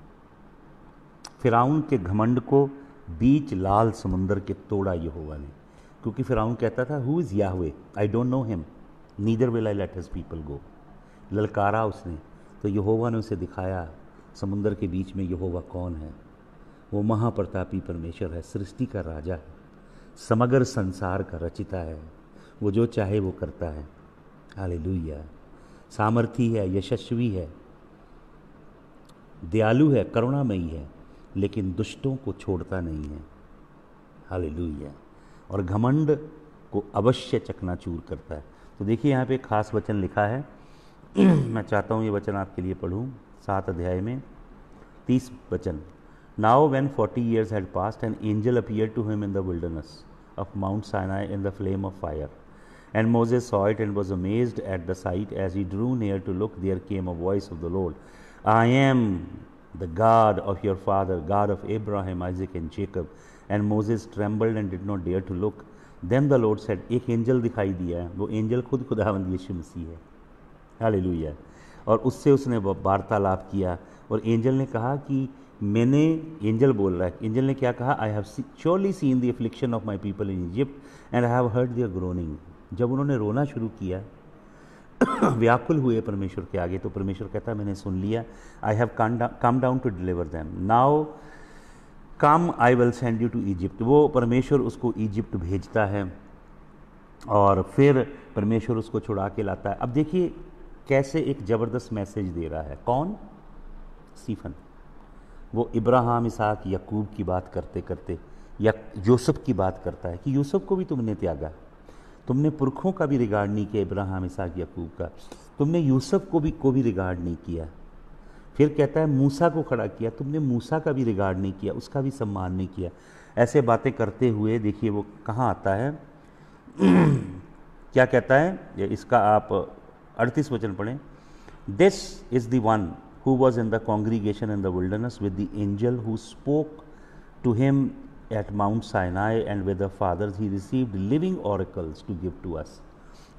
फिरौन के घमंड को बीच लाल समुंदर के तोड़ा यहोवा ने, क्योंकि फिरौन कहता था who is Yahweh, I don't know him, neither will I let his people go. ललकारा उसने, तो यहोवा ने उसे दिखाया समुंदर के बीच में यहोवा कौन है। वो महाप्रतापी परमेश्वर है, सृष्टि का राजा है, समग्र संसार का रचिता है, वो जो चाहे वो करता है। हालेलुया। सामर्थी है, यशस्वी है, दयालु है, करुणामयी है, लेकिन दुष्टों को छोड़ता नहीं है। हालेलुया। और घमंड को अवश्य चकनाचूर करता है। तो देखिए यहाँ पे एक खास वचन लिखा है मैं चाहता हूँ ये वचन आपके लिए पढ़ूँ। 7 अध्याय में 30 वचन। Now when 40 years had passed, an angel appeared to him in the wilderness of Mount Sinai in the flame of fire. And Moses saw it and was amazed at the sight. As he drew near to look, there came a voice of the Lord. I am the God of your father, God of Abraham, Isaac and Jacob. And Moses trembled and did not dare to look. Then the Lord said, एक angel दिखाई दिया है, वो angel खुद खुदावंद यीशु मसीह है। Hallelujah. और उससे उसने वार्तालाप किया, और एंजल ने कहा कि मैंने, एंजल बोल रहा है, एंजल ने क्या कहा, I have surely seen the affliction of my people in Egypt and I have heard their groaning. जब उन्होंने रोना शुरू किया व्याकुल हुए परमेश्वर के आगे, तो परमेश्वर कहता मैंने सुन लिया। I have come down to deliver them, now come I will send you to Egypt. वो परमेश्वर उसको इजिप्ट भेजता है और फिर परमेश्वर उसको छुड़ा के लाता है। अब देखिए कैसे एक ज़बरदस्त मैसेज दे रहा है। कौन? स्टीफन। वो इब्राहिम, इसहाक, याकूब की बात करते करते या यूसुफ की बात करता है कि यूसुफ को भी तुमने त्यागा, तुमने पुरखों का भी रिगार्ड नहीं किया, इब्राहिम, इसहाक, याकूब का, तुमने यूसुफ को भी रिगार्ड नहीं किया। फिर कहता है मूसा को खड़ा किया, तुमने मूसा का भी रिगार्ड नहीं किया, उसका भी सम्मान नहीं किया। ऐसे बातें करते हुए देखिए वो कहाँ आता है क्या कहता है, इसका आप 38 वचन पढ़ें। This is the one who was in the congregation in the wilderness with the angel who spoke to him at Mount Sinai, and with the fathers he received living oracles to give to us.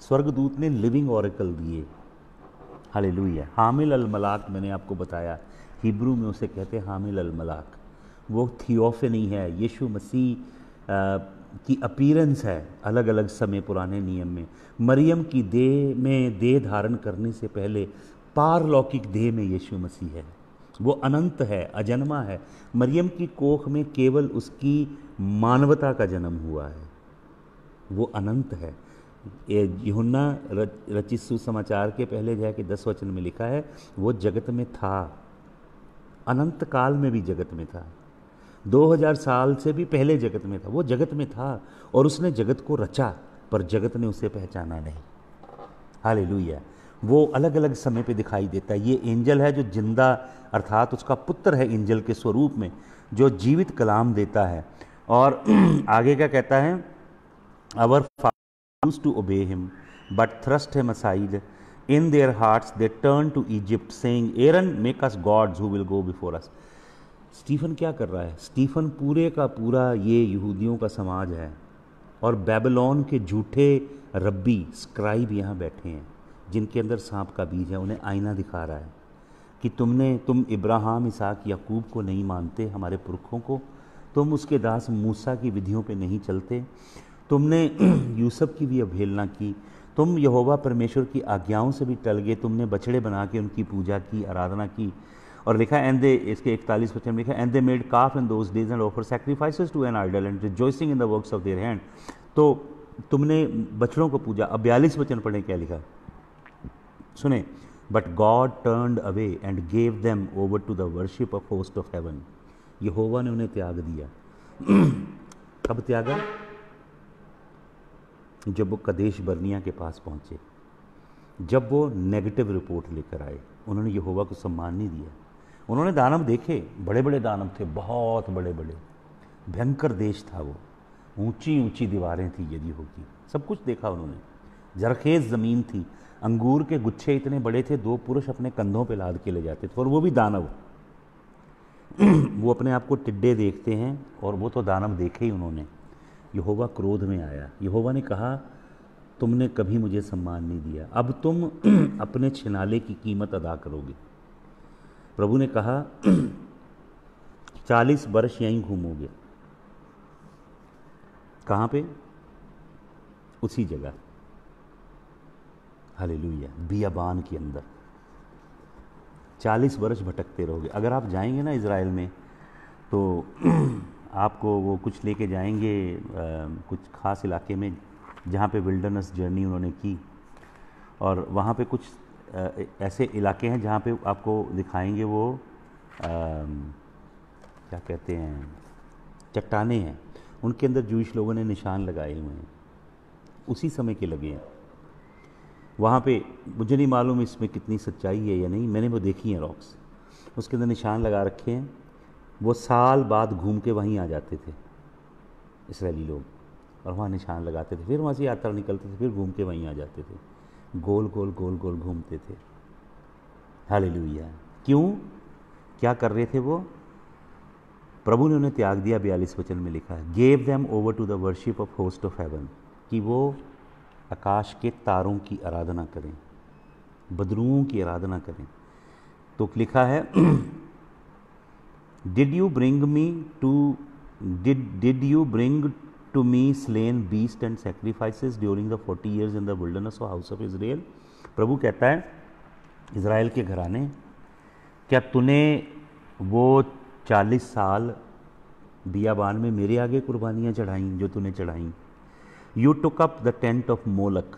स्वर्गदूत ने living oracle दिए। Hallelujah. हामिल अल मलाक मैंने आपको बताया, Hebrew में उसे कहते हैं हामिल अल मलाक। वो थियोफनी है, यीशु मसीह की अपीरेंस है अलग अलग समय पुराने नियम में। मरियम की देह में देह धारण करने से पहले पारलौकिक देह में यीशु मसीह है। वो अनंत है, अजन्मा है। मरियम की कोख में केवल उसकी मानवता का जन्म हुआ है, वो अनंत है। यूहन्ना रचित सुसमाचार के पहले अध्याय के 10 वचन में लिखा है, वो जगत में था, अनंत काल में भी जगत में था, 2000 साल से भी पहले जगत में था। वो जगत में था और उसने जगत को रचा, पर जगत ने उसे पहचाना नहीं। हालेलुया। वो अलग अलग समय पे दिखाई देता है। ये एंजल है जो जिंदा, अर्थात उसका पुत्र है एंजल के स्वरूप में, जो जीवित कलाम देता है। और आगे क्या कहता है, our fathers used to obey him but thrust him aside, in their hearts they turn to Egypt saying Aaron make us gods who will go before us. Stephen क्या कर रहा है? स्टीफन पूरे का पूरा ये यहूदियों का समाज है, और बेबीलोन के झूठे रब्बी स्क्राइब यहाँ बैठे हैं जिनके अंदर सांप का बीज है। उन्हें आईना दिखा रहा है कि तुम इब्राहिम, इसहाक, याकूब को नहीं मानते, हमारे पुरखों को, तुम उसके दास मूसा की विधियों पे नहीं चलते, तुमने यूसुफ की भी अवहेलना की, तुम यहोवा परमेश्वर की आज्ञाओं से भी टल गए, तुमने बछड़े बना के उनकी पूजा की, आराधना की। और लिखा है एंड दे, इसके 41 वचन में लिखा है, and they made calf in those days and offer sacrifices to an idol and rejoicing in the works of their hand. तो तुमने बछड़ों को पूजा। अब 42 वचन पढ़ें क्या लिखा, सुने। But God turned away and gave them over to the worship of host of heaven. यहोवा ने उन्हें त्याग दिया। कब त्यागा? जब वो कदेश बर्निया के पास पहुंचे, जब वो नेगेटिव रिपोर्ट लेकर आए। उन्होंने यहोवा को सम्मान नहीं दिया। उन्होंने दानव देखे, बड़े बड़े दानव थे, बहुत बड़े बड़े, भयंकर देश था वो, ऊंची ऊंची दीवारें थी यदि होगी, सब कुछ देखा उन्होंने। जरखेज ज़मीन थी, अंगूर के गुच्छे इतने बड़े थे 2 पुरुष अपने कंधों पे लाद के ले जाते थे, और वो भी दानव। वो अपने आप को टिड्डे देखते हैं, और वो तो दानव देखे ही उन्होंने। यहोवा क्रोध में आया। यहोवा ने कहा तुमने कभी मुझे सम्मान नहीं दिया, अब तुम अपने छिनाले की कीमत अदा करोगे। प्रभु ने कहा 40 वर्ष यहीं घूमोगे। कहाँ पे? उसी जगह, हालेलुया, बियाबान के अंदर। 40 वर्ष भटकते रहोगे। अगर आप जाएंगे ना इज़राइल में तो आपको वो कुछ लेके जाएंगे कुछ ख़ास इलाके में जहाँ पे विल्डरनेस जर्नी उन्होंने की, और वहाँ पे कुछ ऐसे इलाके हैं जहाँ पे आपको दिखाएंगे वो क्या कहते हैं, चट्टाने हैं, उनके अंदर जूइश लोगों ने निशान लगाए हुए हैं, उसी समय के लगे हैं वहाँ पे। मुझे नहीं मालूम इसमें कितनी सच्चाई है या नहीं, मैंने वो देखी हैं रॉक्स, उसके अंदर निशान लगा रखे हैं। वो साल बाद घूम के वहीं आ जाते थे इसराइली लोग, और वहाँ निशान लगाते थे, फिर वहाँ से यात्रा निकलते थे, फिर घूम के वहीं आ जाते थे, गोल गोल गोल गोल घूमते थे। हालेलुया। क्यों, क्या कर रहे थे वो? प्रभु ने उन्हें त्याग दिया। 42 वचन में लिखा है, gave them over to the worship of host of heaven, कि वो आकाश के तारों की आराधना करें, बदरुओं की आराधना करें। तो लिखा है, did you bring to me slain beast and sacrifices during the 40 years in the wilderness of house of Israel. प्रभु कहता है, इज़राइल के घराने, क्या तूने वो 40 साल बियाबान में मेरे आगे कुर्बानियाँ चढ़ाई जो तूने चढ़ाई? You took up the tent of Moloch,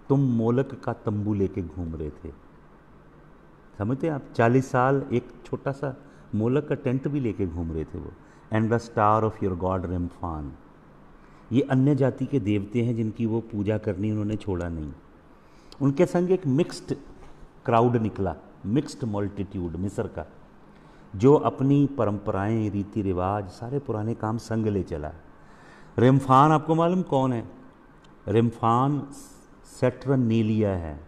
तुम मोलक का तंबू लेके घूम रहे थे। समझते आप, 40 साल एक छोटा सा मोलक का टेंट भी लेके घूम रहे थे वो। And the star of your god Remphan, ये अन्य जाति के देवते हैं जिनकी वो पूजा करनी उन्होंने छोड़ा नहीं। उनके संग एक मिक्स्ड क्राउड निकला, मिक्स्ड मल्टीट्यूड मिस्र का, जो अपनी परंपराएं, रीति रिवाज, सारे पुराने काम संग ले चला। रिम्फान आपको मालूम कौन है? रिम्फान सेट्रनेलिया है,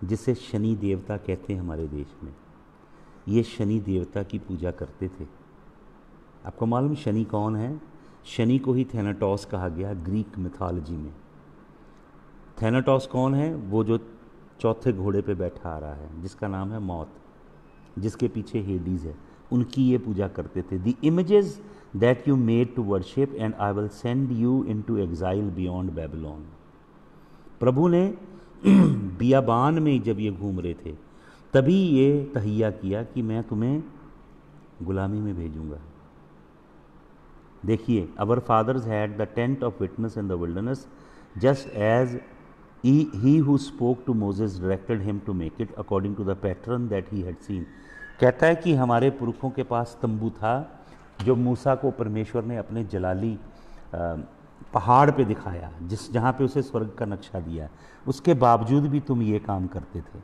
जिसे शनि देवता कहते हैं हमारे देश में। ये शनि देवता की पूजा करते थे। आपको मालूम शनि कौन है? शनि को ही थैनाटोस कहा गया ग्रीक मिथोलॉजी में। थैनाटोस कौन है? वो जो चौथे घोड़े पे बैठा आ रहा है, जिसका नाम है मौत, जिसके पीछे हेडीज है, उनकी ये पूजा करते थे। The images that you made to worship and I will send you into exile beyond Babylon. प्रभु ने बियाबान में जब ये घूम रहे थे तभी ये तहिया किया कि मैं तुम्हें गुलामी में भेजूंगा। देखिए, our fathers had the tent of witness in the wilderness just as he who spoke to Moses directed him to make it according to the pattern that he had seen। कहता है कि हमारे पुरखों के पास तंबू था जो मूसा को परमेश्वर ने अपने जलाली पहाड़ पे दिखाया, जहाँ पे उसे स्वर्ग का नक्शा दिया, उसके बावजूद भी तुम ये काम करते थे।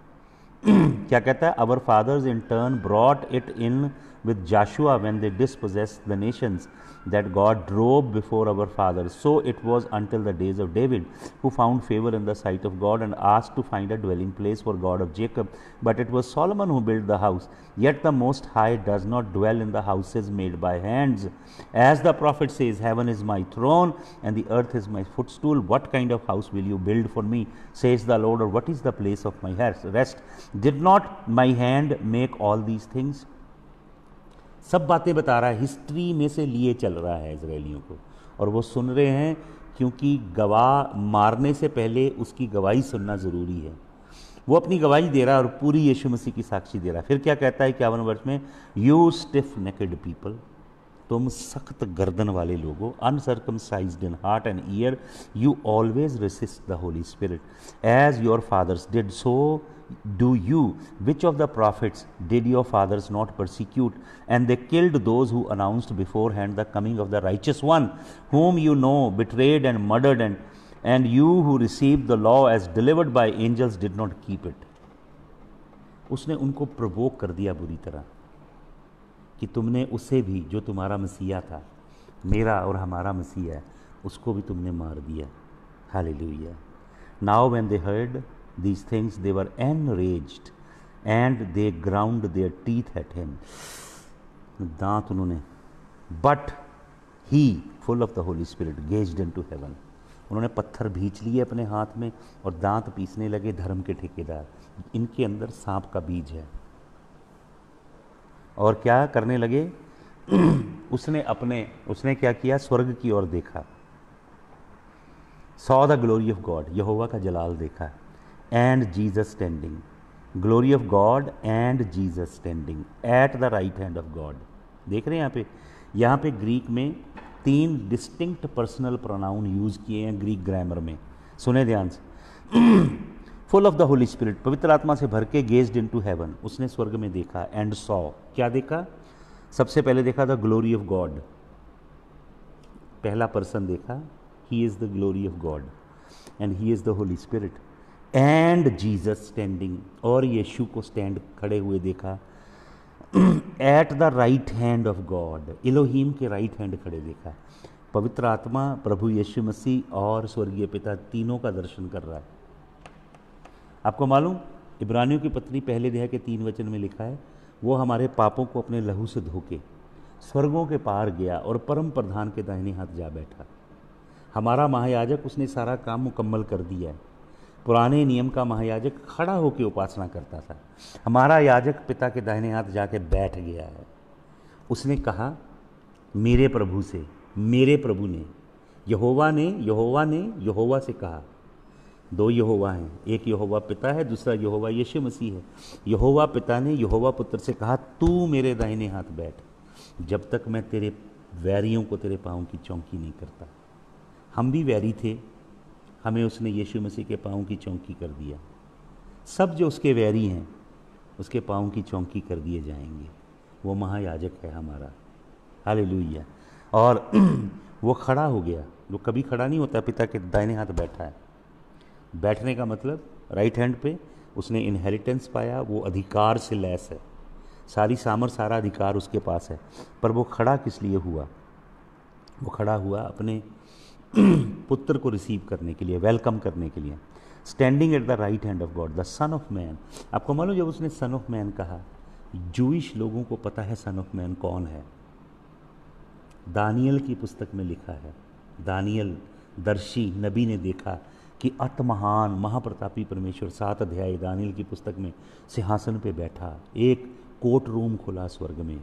क्या कहता है? Our fathers in turn brought it in with Joshua when they dispossessed the nations that God drove before our fathers. So it was until the days of David, who found favor in the sight of God and asked to find a dwelling place for God of Jacob. But it was Solomon who built the house. Yet the Most High does not dwell in the houses made by hands. As the prophet says, heaven is my throne and the earth is my footstool. What kind of house will you build for me, says the Lord, or what is the place of my rest? Did not my hand make all these things? सब बातें बता रहा है, history में से लिए चल रहा है इजरायलियों को, और वो सुन रहे हैं क्योंकि गवाह मारने से पहले उसकी गवाही सुनना ज़रूरी है। वो अपनी गवाही दे रहा है और पूरी यीशु मसीह की साक्षी दे रहा है। फिर क्या कहता है 51 वर्ष में? यू स्टिफ नेकेड पीपल, तुम सख्त गर्दन वाले लोगों, uncircumcised in heart and ear, you always resist the Holy Spirit as your fathers did, so do you. Which of the prophets did your fathers not persecute? And they killed those who announced beforehand the coming of the righteous one, whom you know betrayed and murdered, and you who received the law as delivered by angels did not keep it। उसने उनको provoke कर दिया बुरी तरह कि तुमने उसे भी, जो तुम्हारा मसीहा था, मेरा और हमारा मसीहा है, उसको भी तुमने मार दिया। Hallelujah. Now when they heard these things they were enraged and they ground their teeth at him। दांत उन्होंने, but he full of the Holy Spirit gazed into heaven। उन्होंने पत्थर भींच लिए अपने हाथ में और दांत पीसने लगे। धर्म के ठेकेदार, इनके अंदर सांप का बीज है। और क्या करने लगे? उसने क्या किया? स्वर्ग की ओर देखा, saw the glory of God, यहोवा का जलाल देखा, and Jesus standing, glory of God and Jesus standing at the right hand of God. देख रहे हैं यहाँ पे ग्रीक में 3 डिस्टिंक्ट पर्सनल प्रोनाउन यूज़ किए हैं ग्रीक ग्रामर में। सुने ध्यान से। Full of the Holy spirit, पवित्र आत्मा से भर के, गेज्ड इनटू हेवन, उसने स्वर्ग में देखा, एंड सॉ, क्या देखा? सबसे पहले देखा द ग्लोरी ऑफ गॉड, पहला पर्सन देखा, he is the glory of God and he is the Holy Spirit, and Jesus standing, और यीशु को स्टैंड खड़े हुए देखा, at the right hand of God, Elohim के राइट हैंड खड़े देखा। पवित्र आत्मा, प्रभु यीशु मसीह और स्वर्गीय पिता तीनों का दर्शन कर रहा है। आपको मालूम, इब्रानियों की पत्री पहले अध्याय के 3 वचन में लिखा है, वो हमारे पापों को अपने लहू से धोके स्वर्गों के पार गया और परम प्रधान के दाहिने हाथ जा बैठा। हमारा महायाजक, उसने सारा काम मुकम्मल कर दिया है। पुराने नियम का महायाजक खड़ा होकर उपासना करता था, हमारा याजक पिता के दाहिने हाथ जाके बैठ गया है। उसने कहा मेरे प्रभु से, मेरे प्रभु ने, यहोवा ने यहोवा से कहा। 2 यहोवा हैं, एक यहोवा पिता है, दूसरा यहोवा यीशु मसीह है। यहोवा पिता ने यहोवा पुत्र से कहा, तू मेरे दाहिने हाथ बैठ, जब तक मैं तेरे वैरियों को तेरे पाँव की चौकी नहीं करता। हम भी वैरी थे, हमें उसने यीशु मसीह के पाँव की चौकी कर दिया। सब जो उसके वैरी हैं उसके पाँव की चौकी कर दिए जाएंगे। वो महायाजक है हमारा, हालेलुया। और वो खड़ा हो गया, वो कभी खड़ा नहीं होता, पिता के दाहिने हाथ बैठा है। बैठने का मतलब राइट हैंड पे उसने इनहेरिटेंस पाया, वो अधिकार से लैस है, सारी सामर्थ, सारा अधिकार उसके पास है। पर वो खड़ा किस लिए हुआ? वो खड़ा हुआ अपने पुत्र को रिसीव करने के लिए, वेलकम करने के लिए। Standing at the right hand of God, the son of man. आपको मालूम, जब उसने सन ऑफ मैन कहा, जूइश लोगों को पता है सन ऑफ मैन कौन है। दानियल की पुस्तक में लिखा है, दानियल दर्शी नबी ने देखा कि अत महान महाप्रतापी परमेश्वर, 7 अध्याय दानियल की पुस्तक में, सिंहासन पे बैठा, एक कोर्ट रूम खुला स्वर्ग में,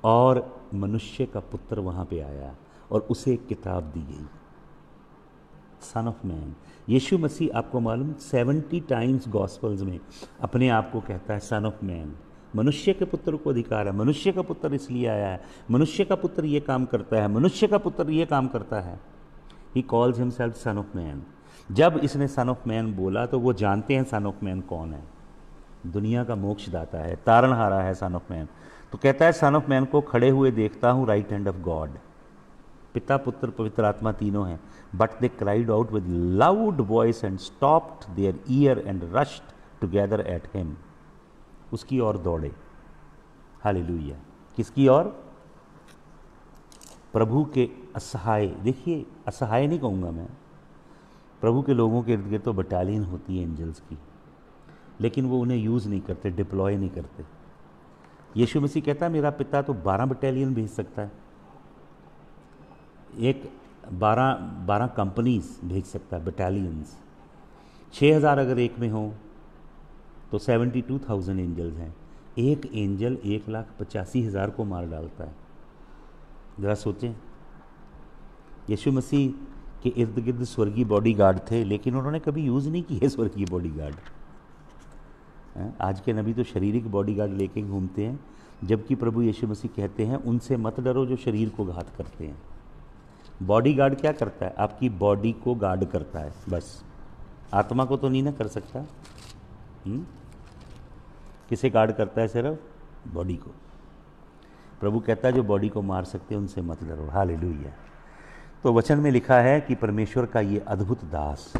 और मनुष्य का पुत्र वहाँ पे आया और उसे एक किताब दी गई, सन ऑफ मैन। यीशु मसीह, आपको मालूम, 70 टाइम्स गॉस्पल्स में अपने आप को कहता है सन ऑफ मैन। मनुष्य के पुत्र को अधिकार है, मनुष्य का पुत्र इसलिए आया है, मनुष्य का पुत्र ये काम करता है, मनुष्य का पुत्र ये काम करता है। He calls himself son of man. जब इसने सन ऑफ मैन बोला तो वो जानते हैं सन ऑफ मैन कौन है, दुनिया का मोक्षदाता है, तारणहारा है सन ऑफ मैन। तो कहता है सन ऑफ मैन को खड़े हुए देखता हूँ राइट हैंड ऑफ गॉड। पिता, पुत्र, पवित्र आत्मा तीनों हैं। But they cried out with loud voice and stopped their ear and rushed together at him. उसकी ओर दौड़े, हालेलुया। किसकी ओर? प्रभु के असहाय, देखिए असहाय नहीं कहूँगा मैं, प्रभु के लोगों के इर्द गिर्द तो बटालियन होती है एंजल्स की, लेकिन वो उन्हें यूज़ नहीं करते, डिप्लॉय नहीं करते। यीशु मसीह कहता है मेरा पिता तो 12 बटालियन भेज सकता है, एक 12 कंपनीज भेज सकता है, बटालियंस। 6000 अगर एक में हो तो 72,000 एंजल्स हैं। एक एंजल 1,85,000 को मार डालता है। ज़रा सोचें, यीशु मसीह के इर्द गिर्द स्वर्गीय बॉडीगार्ड थे, लेकिन उन्होंने कभी यूज़ नहीं किए स्वर्गीय बॉडीगार्ड। आज के नबी तो शारीरिक बॉडीगार्ड लेके घूमते हैं, जबकि प्रभु यीशु मसीह कहते हैं उनसे मत डरो जो शरीर को घात करते हैं। बॉडीगार्ड क्या करता है? आपकी बॉडी को गार्ड करता है, बस। आत्मा को तो नहीं ना कर सकता। किसे गार्ड करता है? सिर्फ बॉडी को। प्रभु कहता है जो बॉडी को मार सकते हैं उनसे मत डरो, हालेलुया। तो वचन में लिखा है कि परमेश्वर का ये अद्भुत दास,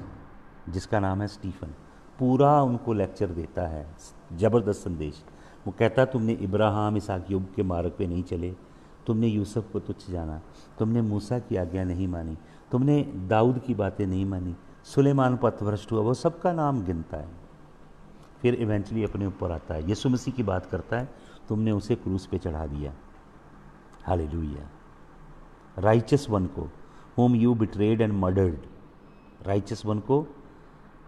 जिसका नाम है स्टीफन, पूरा उनको लेक्चर देता है, ज़बरदस्त संदेश। वो कहता तुमने इब्राहिम, इसहाक, याकूब के मार्ग पे नहीं चले, तुमने यूसुफ को तुच्छ जाना, तुमने मूसा की आज्ञा नहीं मानी, तुमने दाऊद की बातें नहीं मानी, सुलेमान पथभ्रष्ट हुआ, वो सबका नाम गिनता है। फिर इवेंचुअली अपने ऊपर आता है, यीशु मसीह की बात करता है, तुमने उसे क्रूस पे चढ़ा दिया, हालेलुया। राइचस वन को, whom you betrayed and murdered, righteous one को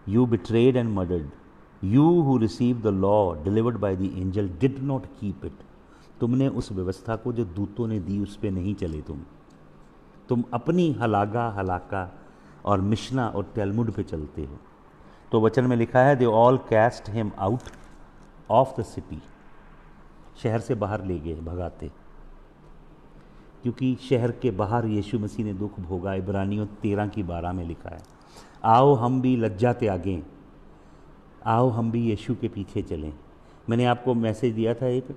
you betrayed and murdered, you who received the law delivered by the angel did not keep it, तुमने उस व्यवस्था को जो दूतों ने दी उस पे नहीं चले, तुम अपनी हलाका और मिशना और तलमुड पे चलते हो। तो वचन में लिखा है they all cast him out of the city, शहर से बाहर ले गए भगाते, क्योंकि शहर के बाहर यीशु मसीह ने दुख भोगा। इब्रानियों 13:12 में लिखा है, आओ हम भी लज्जा त्यागें, आओ हम भी यीशु के पीछे चलें। मैंने आपको मैसेज दिया था एक,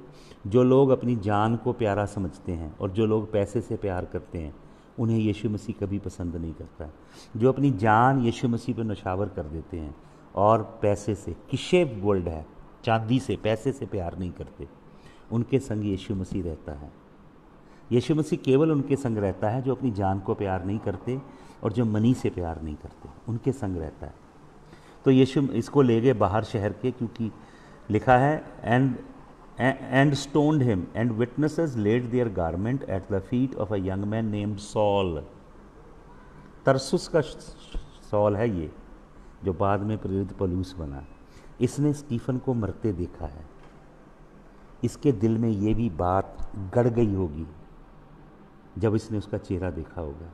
जो लोग अपनी जान को प्यारा समझते हैं और जो लोग पैसे से प्यार करते हैं उन्हें यीशु मसीह कभी पसंद नहीं करता। जो अपनी जान यीशु मसीह पर नौछावर कर देते हैं और पैसे से, किशेव गोल्ड है, चांदी से, पैसे से प्यार नहीं करते, उनके संग यीशु मसीह रहता है। यीशु मसीह केवल उनके संग रहता है जो अपनी जान को प्यार नहीं करते और जो मनी से प्यार नहीं करते, उनके संग रहता है। तो यीशु इसको ले गए बाहर शहर के, क्योंकि लिखा है and stoned him and witnesses laid their garment at the feet of a young man named Saul. Tarsus का सॉल है ये, जो बाद में प्रेरित पौलुस बना। इसने स्टीफन को मरते देखा है, इसके दिल में ये भी बात गड़ गई होगी जब इसने उसका चेहरा देखा होगा।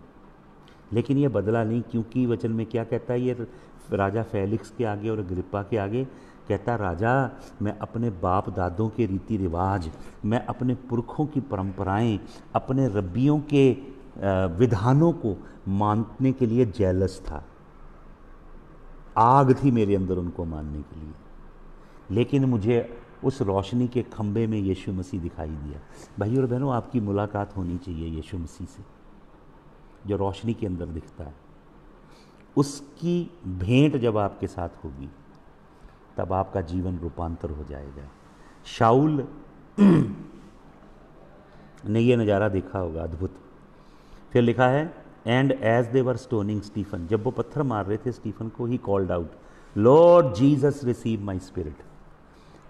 लेकिन ये बदला नहीं, क्योंकि वचन में क्या कहता है, ये राजा फेलिक्स के आगे और अग्रिप्पा के आगे कहता, राजा मैं अपने बाप दादों के रीति रिवाज, मैं अपने पुरखों की परंपराएं, अपने रब्बियों के विधानों को मानने के लिए जेलस था। आग थी मेरे अंदर उनको मानने के लिए, लेकिन मुझे उस रोशनी के खंभे में यीशु मसीह दिखाई दिया। भाइयों और बहनों, आपकी मुलाकात होनी चाहिए यीशु मसीह से, जो रोशनी के अंदर दिखता है। उसकी भेंट जब आपके साथ होगी तब आपका जीवन रूपांतर हो जाएगा। शाऊल ने ये नज़ारा देखा होगा, अद्भुत। फिर लिखा है and as they were stoning Stephen, जब वो पत्थर मार रहे थे स्टीफन को, he called out, Lord Jesus receive my spirit.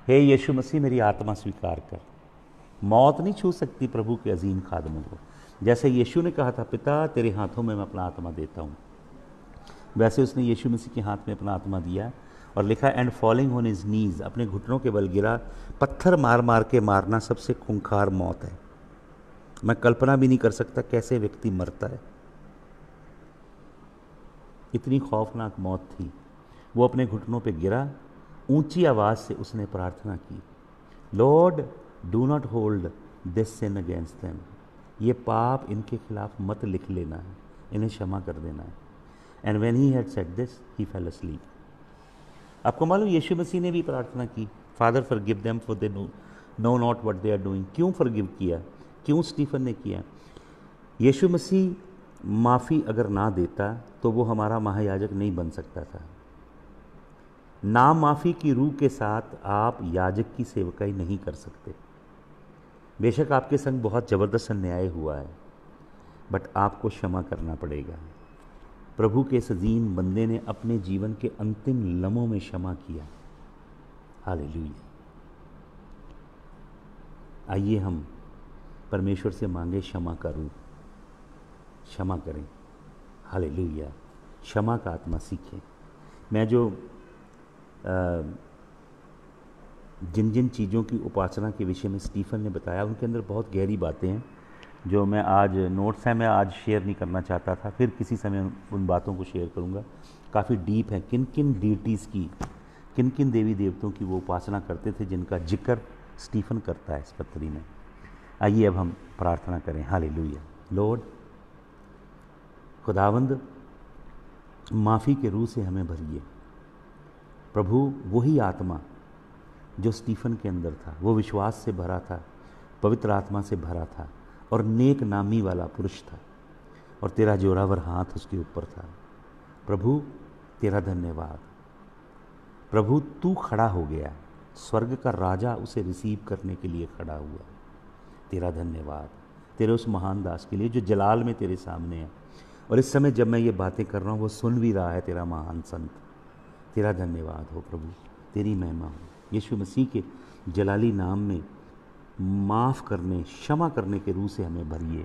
हे यीशु मसीह मेरी आत्मा स्वीकार कर। मौत नहीं छू सकती प्रभु के अजीम खादमों को। जैसे यीशु ने कहा था, पिता तेरे हाथों में मैं अपना आत्मा देता हूँ, वैसे उसने यीशु मसीह के हाथ में अपना आत्मा दिया। और लिखा and falling on his knees, अपने घुटनों के बल गिरा। पत्थर मार मार के मारना सबसे खूंखार मौत है। मैं कल्पना भी नहीं कर सकता कैसे व्यक्ति मरता है, इतनी खौफनाक मौत थी। वो अपने घुटनों पे गिरा, ऊंची आवाज़ से उसने प्रार्थना की, Lord do not hold this sin against them, ये पाप इनके खिलाफ मत लिख लेना है, इन्हें क्षमा कर देना है। And when he had said this he fell asleep. आपको मालूम यीशु मसीह ने भी प्रार्थना की, father forgive them for they know not what they are doing. क्यों फॉरगिव किया, क्यों स्टीफन ने किया? यीशु मसीह माफ़ी अगर ना देता तो वो हमारा महायाजक नहीं बन सकता था। ना माफ़ी की रूह के साथ आप याजक की सेवकाई नहीं कर सकते। बेशक आपके संग बहुत ज़बरदस्त अन्याय हुआ है, बट आपको क्षमा करना पड़ेगा। प्रभु के इस अजीम बंदे ने अपने जीवन के अंतिम लम्हों में क्षमा किया। हालेलुया। आइए हम परमेश्वर से मांगे क्षमा का रूप, क्षमा करें। हालेलुया। क्षमा का आत्मा सीखें। मैं जो जिन जिन चीज़ों की उपासना के विषय में स्टीफन ने बताया, उनके अंदर बहुत गहरी बातें हैं जो मैं आज नोट्स हैं, मैं आज शेयर नहीं करना चाहता था, फिर किसी समय उन बातों को शेयर करूंगा। काफ़ी डीप है, किन किन डीटीज़ की, किन किन देवी देवताओं की वो उपासना करते थे, जिनका जिक्र स्टीफन करता है इस पत्री में। आइए अब हम प्रार्थना करें। हालेलुया। लॉर्ड, खुदावंद, माफ़ी के रूह से हमें भरिए प्रभु। वही आत्मा जो स्टीफन के अंदर था, वो विश्वास से भरा था, पवित्र आत्मा से भरा था और नेक नामी वाला पुरुष था, और तेरा जोरावर हाथ उसके ऊपर था। प्रभु तेरा धन्यवाद। प्रभु तू खड़ा हो गया, स्वर्ग का राजा उसे रिसीव करने के लिए खड़ा हुआ। तेरा धन्यवाद तेरे उस महान दास के लिए जो जलाल में तेरे सामने है, और इस समय जब मैं ये बातें कर रहा हूँ वो सुन भी रहा है तेरा महान संत। तेरा धन्यवाद हो प्रभु, तेरी महिमा हो। यीशु मसीह के जलाली नाम में माफ़ करने, क्षमा करने के रूह से हमें भरिए।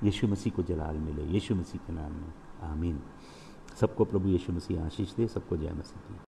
यीशु मसीह को जलाल मिले, यीशु मसीह के नाम में आमीन। सबको प्रभु यीशु मसीह आशीष दे। सबको जय मसीह की।